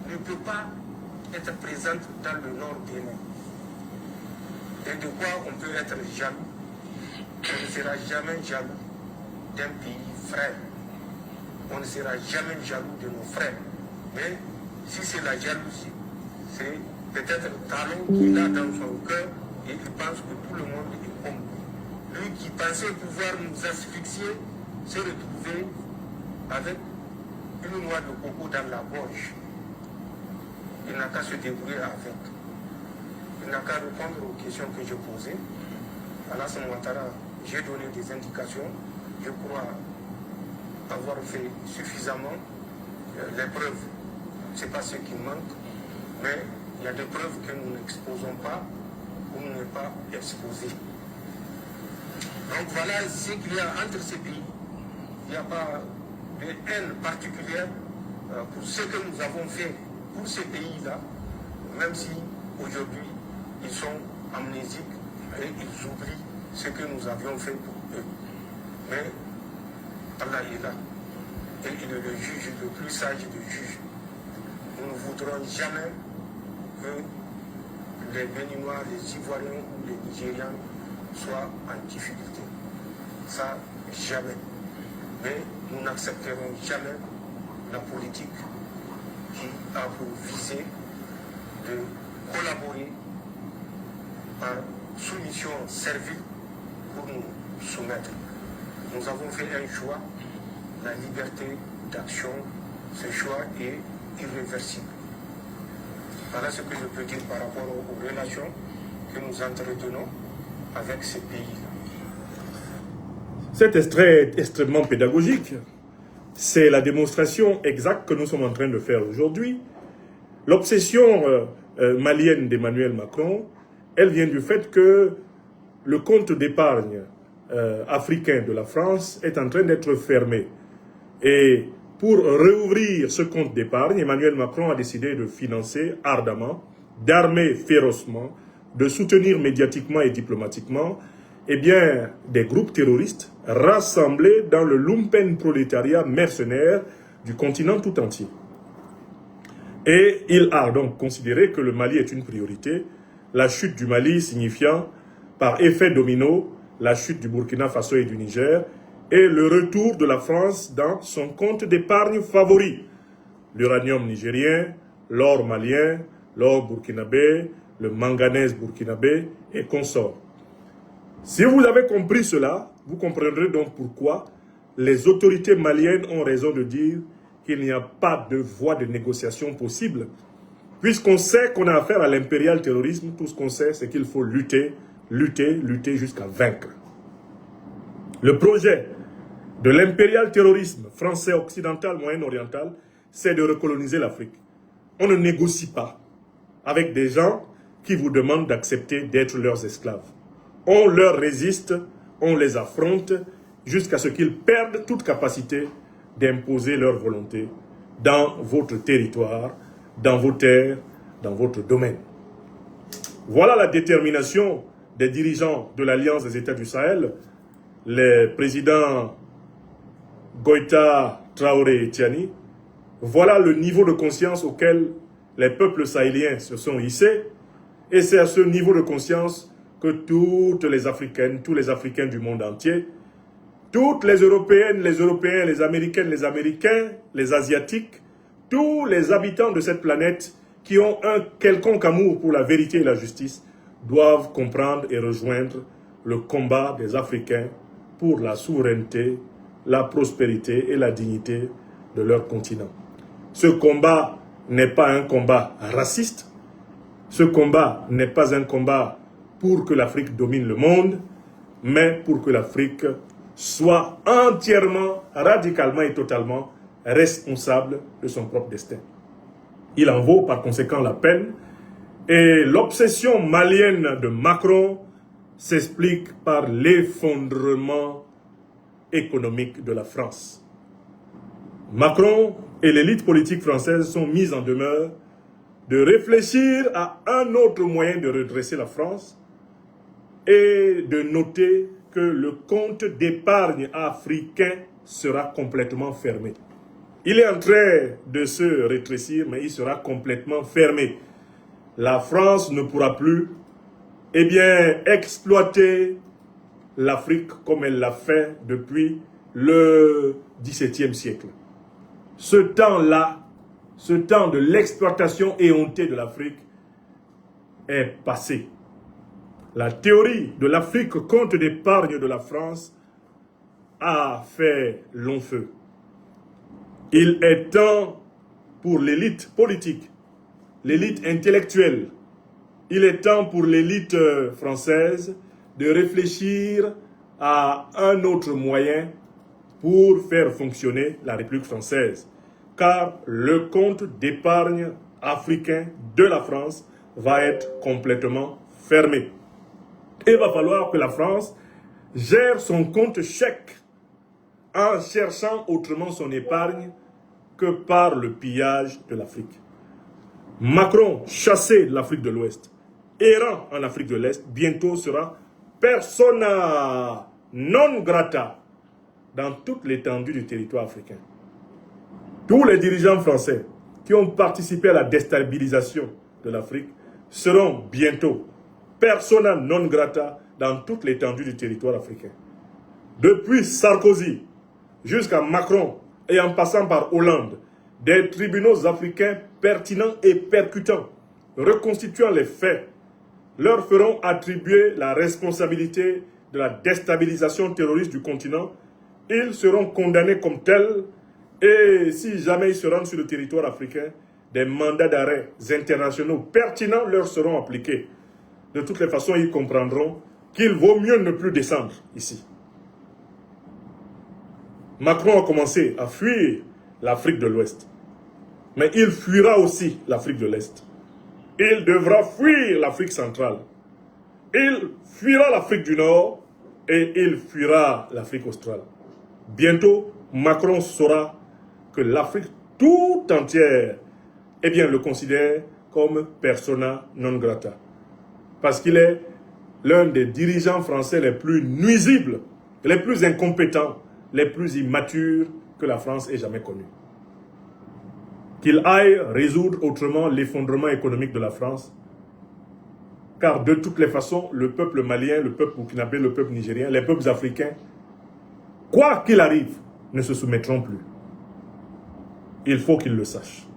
ne peut pas être présente dans le nord Bénin. Et de quoi on peut être jaloux? On ne sera jamais jaloux d'un pays frère. On ne sera jamais jaloux de nos frères. Mais si c'est la jalousie, c'est peut-être Talon qui l'a dans son cœur et il pense que tout le monde est comme lui. Lui qui pensait pouvoir nous asphyxier s'est retrouvé avec une noix de coco dans la gorge. Il n'a qu'à se débrouiller avec. Il n'a qu'à répondre aux questions que je posais. Alassane Ouattara, j'ai donné des indications. Je crois avoir fait suffisamment les preuves. Ce n'est pas ce qui manque, mais il y a des preuves que nous n'exposons pas ou nous n'est pas exposés. Donc voilà ce qu'il y a entre ces pays. Il n'y a pas de haine particulière pour ce que nous avons fait pour ces pays-là, même si aujourd'hui ils sont amnésiques et ils oublient ce que nous avions fait pour eux. Mais Allah est là. Et il est le juge le plus sage des juges. Nous ne voudrons jamais que les Béninois, les Ivoiriens ou les Nigériens soient en difficulté. Ça, jamais. Mais nous n'accepterons jamais la politique qui a pour visée de collaborer par soumission servile pour nous soumettre. Nous avons fait un choix, la liberté d'action. Ce choix est irréversible. Voilà ce que je peux dire par rapport aux relations que nous entretenons avec ces pays-là. Cet extrait est extrêmement pédagogique. C'est la démonstration exacte que nous sommes en train de faire aujourd'hui. L'obsession malienne d'Emmanuel Macron, elle vient du fait que le compte d'épargne africain de la France est en train d'être fermé. Et pour rouvrir ce compte d'épargne, Emmanuel Macron a décidé de financer ardemment, d'armer férocement, de soutenir médiatiquement et diplomatiquement des groupes terroristes rassemblés dans le lumpen prolétariat mercenaire du continent tout entier. Et il a donc considéré que le Mali est une priorité, la chute du Mali signifiant par effet domino la chute du Burkina Faso et du Niger et le retour de la France dans son compte d'épargne favori, l'uranium nigérien, l'or malien, l'or burkinabé, le manganèse burkinabé et consorts. Si vous avez compris cela, vous comprendrez donc pourquoi les autorités maliennes ont raison de dire qu'il n'y a pas de voie de négociation possible. Puisqu'on sait qu'on a affaire à l'impérial terrorisme, tout ce qu'on sait, c'est qu'il faut lutter, lutter, lutter jusqu'à vaincre. Le projet de l'impérial terrorisme français, occidental, moyen-oriental, c'est de recoloniser l'Afrique. On ne négocie pas avec des gens qui vous demandent d'accepter d'être leurs esclaves. On leur résiste, on les affronte jusqu'à ce qu'ils perdent toute capacité d'imposer leur volonté dans votre territoire, dans vos terres, dans votre domaine. Voilà la détermination des dirigeants de l'Alliance des États du Sahel les présidents Goïta, Traoré et Tiani, voilà le niveau de conscience auquel les peuples sahéliens se sont hissés. Et c'est à ce niveau de conscience que toutes les Africaines, tous les Africains du monde entier, toutes les Européennes, les Européens, les Américaines, les Américains, les Asiatiques, tous les habitants de cette planète qui ont un quelconque amour pour la vérité et la justice doivent comprendre et rejoindre le combat des Africains pour la souveraineté, la prospérité et la dignité de leur continent. Ce combat n'est pas un combat raciste. Ce combat n'est pas un combat pour que l'Afrique domine le monde, mais pour que l'Afrique soit entièrement, radicalement et totalement responsable de son propre destin. Il en vaut par conséquent la peine, et l'obsession malienne de Macron s'explique par l'effondrement économique de la France. Macron et l'élite politique française sont mis en demeure de réfléchir à un autre moyen de redresser la France et de noter que le compte d'épargne africain sera complètement fermé. Il est en train de se rétrécir, mais il sera complètement fermé. La France ne pourra plus, exploiter l'Afrique comme elle l'a fait depuis le XVIIe siècle. Ce temps-là, ce temps de l'exploitation éhontée de l'Afrique est passé. La théorie de l'Afrique compte d'épargne de la France a fait long feu. Il est temps pour l'élite politique, l'élite intellectuelle, il est temps pour l'élite française de réfléchir à un autre moyen pour faire fonctionner la République française. Car le compte d'épargne africain de la France va être complètement fermé. Il va falloir que la France gère son compte chèque en cherchant autrement son épargne que par le pillage de l'Afrique. Macron, chassé de l'Afrique de l'Ouest, errant en Afrique de l'Est, bientôt sera persona non grata dans toute l'étendue du territoire africain. Tous les dirigeants français qui ont participé à la déstabilisation de l'Afrique seront bientôt persona non grata dans toute l'étendue du territoire africain. Depuis Sarkozy jusqu'à Macron et en passant par Hollande, des tribunaux africains pertinents et percutants, reconstituant les faits, leur feront attribuer la responsabilité de la déstabilisation terroriste du continent. Ils seront condamnés comme tels et si jamais ils se rendent sur le territoire africain, des mandats d'arrêt internationaux pertinents leur seront appliqués. De toutes les façons, ils comprendront qu'il vaut mieux ne plus descendre ici. Macron a commencé à fuir l'Afrique de l'Ouest, mais il fuira aussi l'Afrique de l'Est. Il devra fuir l'Afrique centrale. Il fuira l'Afrique du Nord et il fuira l'Afrique australe. Bientôt, Macron saura que l'Afrique tout entière, le considère comme persona non grata. Parce qu'il est l'un des dirigeants français les plus nuisibles, les plus incompétents, les plus immatures que la France ait jamais connus. Qu'il aille résoudre autrement l'effondrement économique de la France. Car de toutes les façons, le peuple malien, le peuple burkinabé, le peuple nigérien, les peuples africains, quoi qu'il arrive, ne se soumettront plus. Il faut qu'ils le sachent.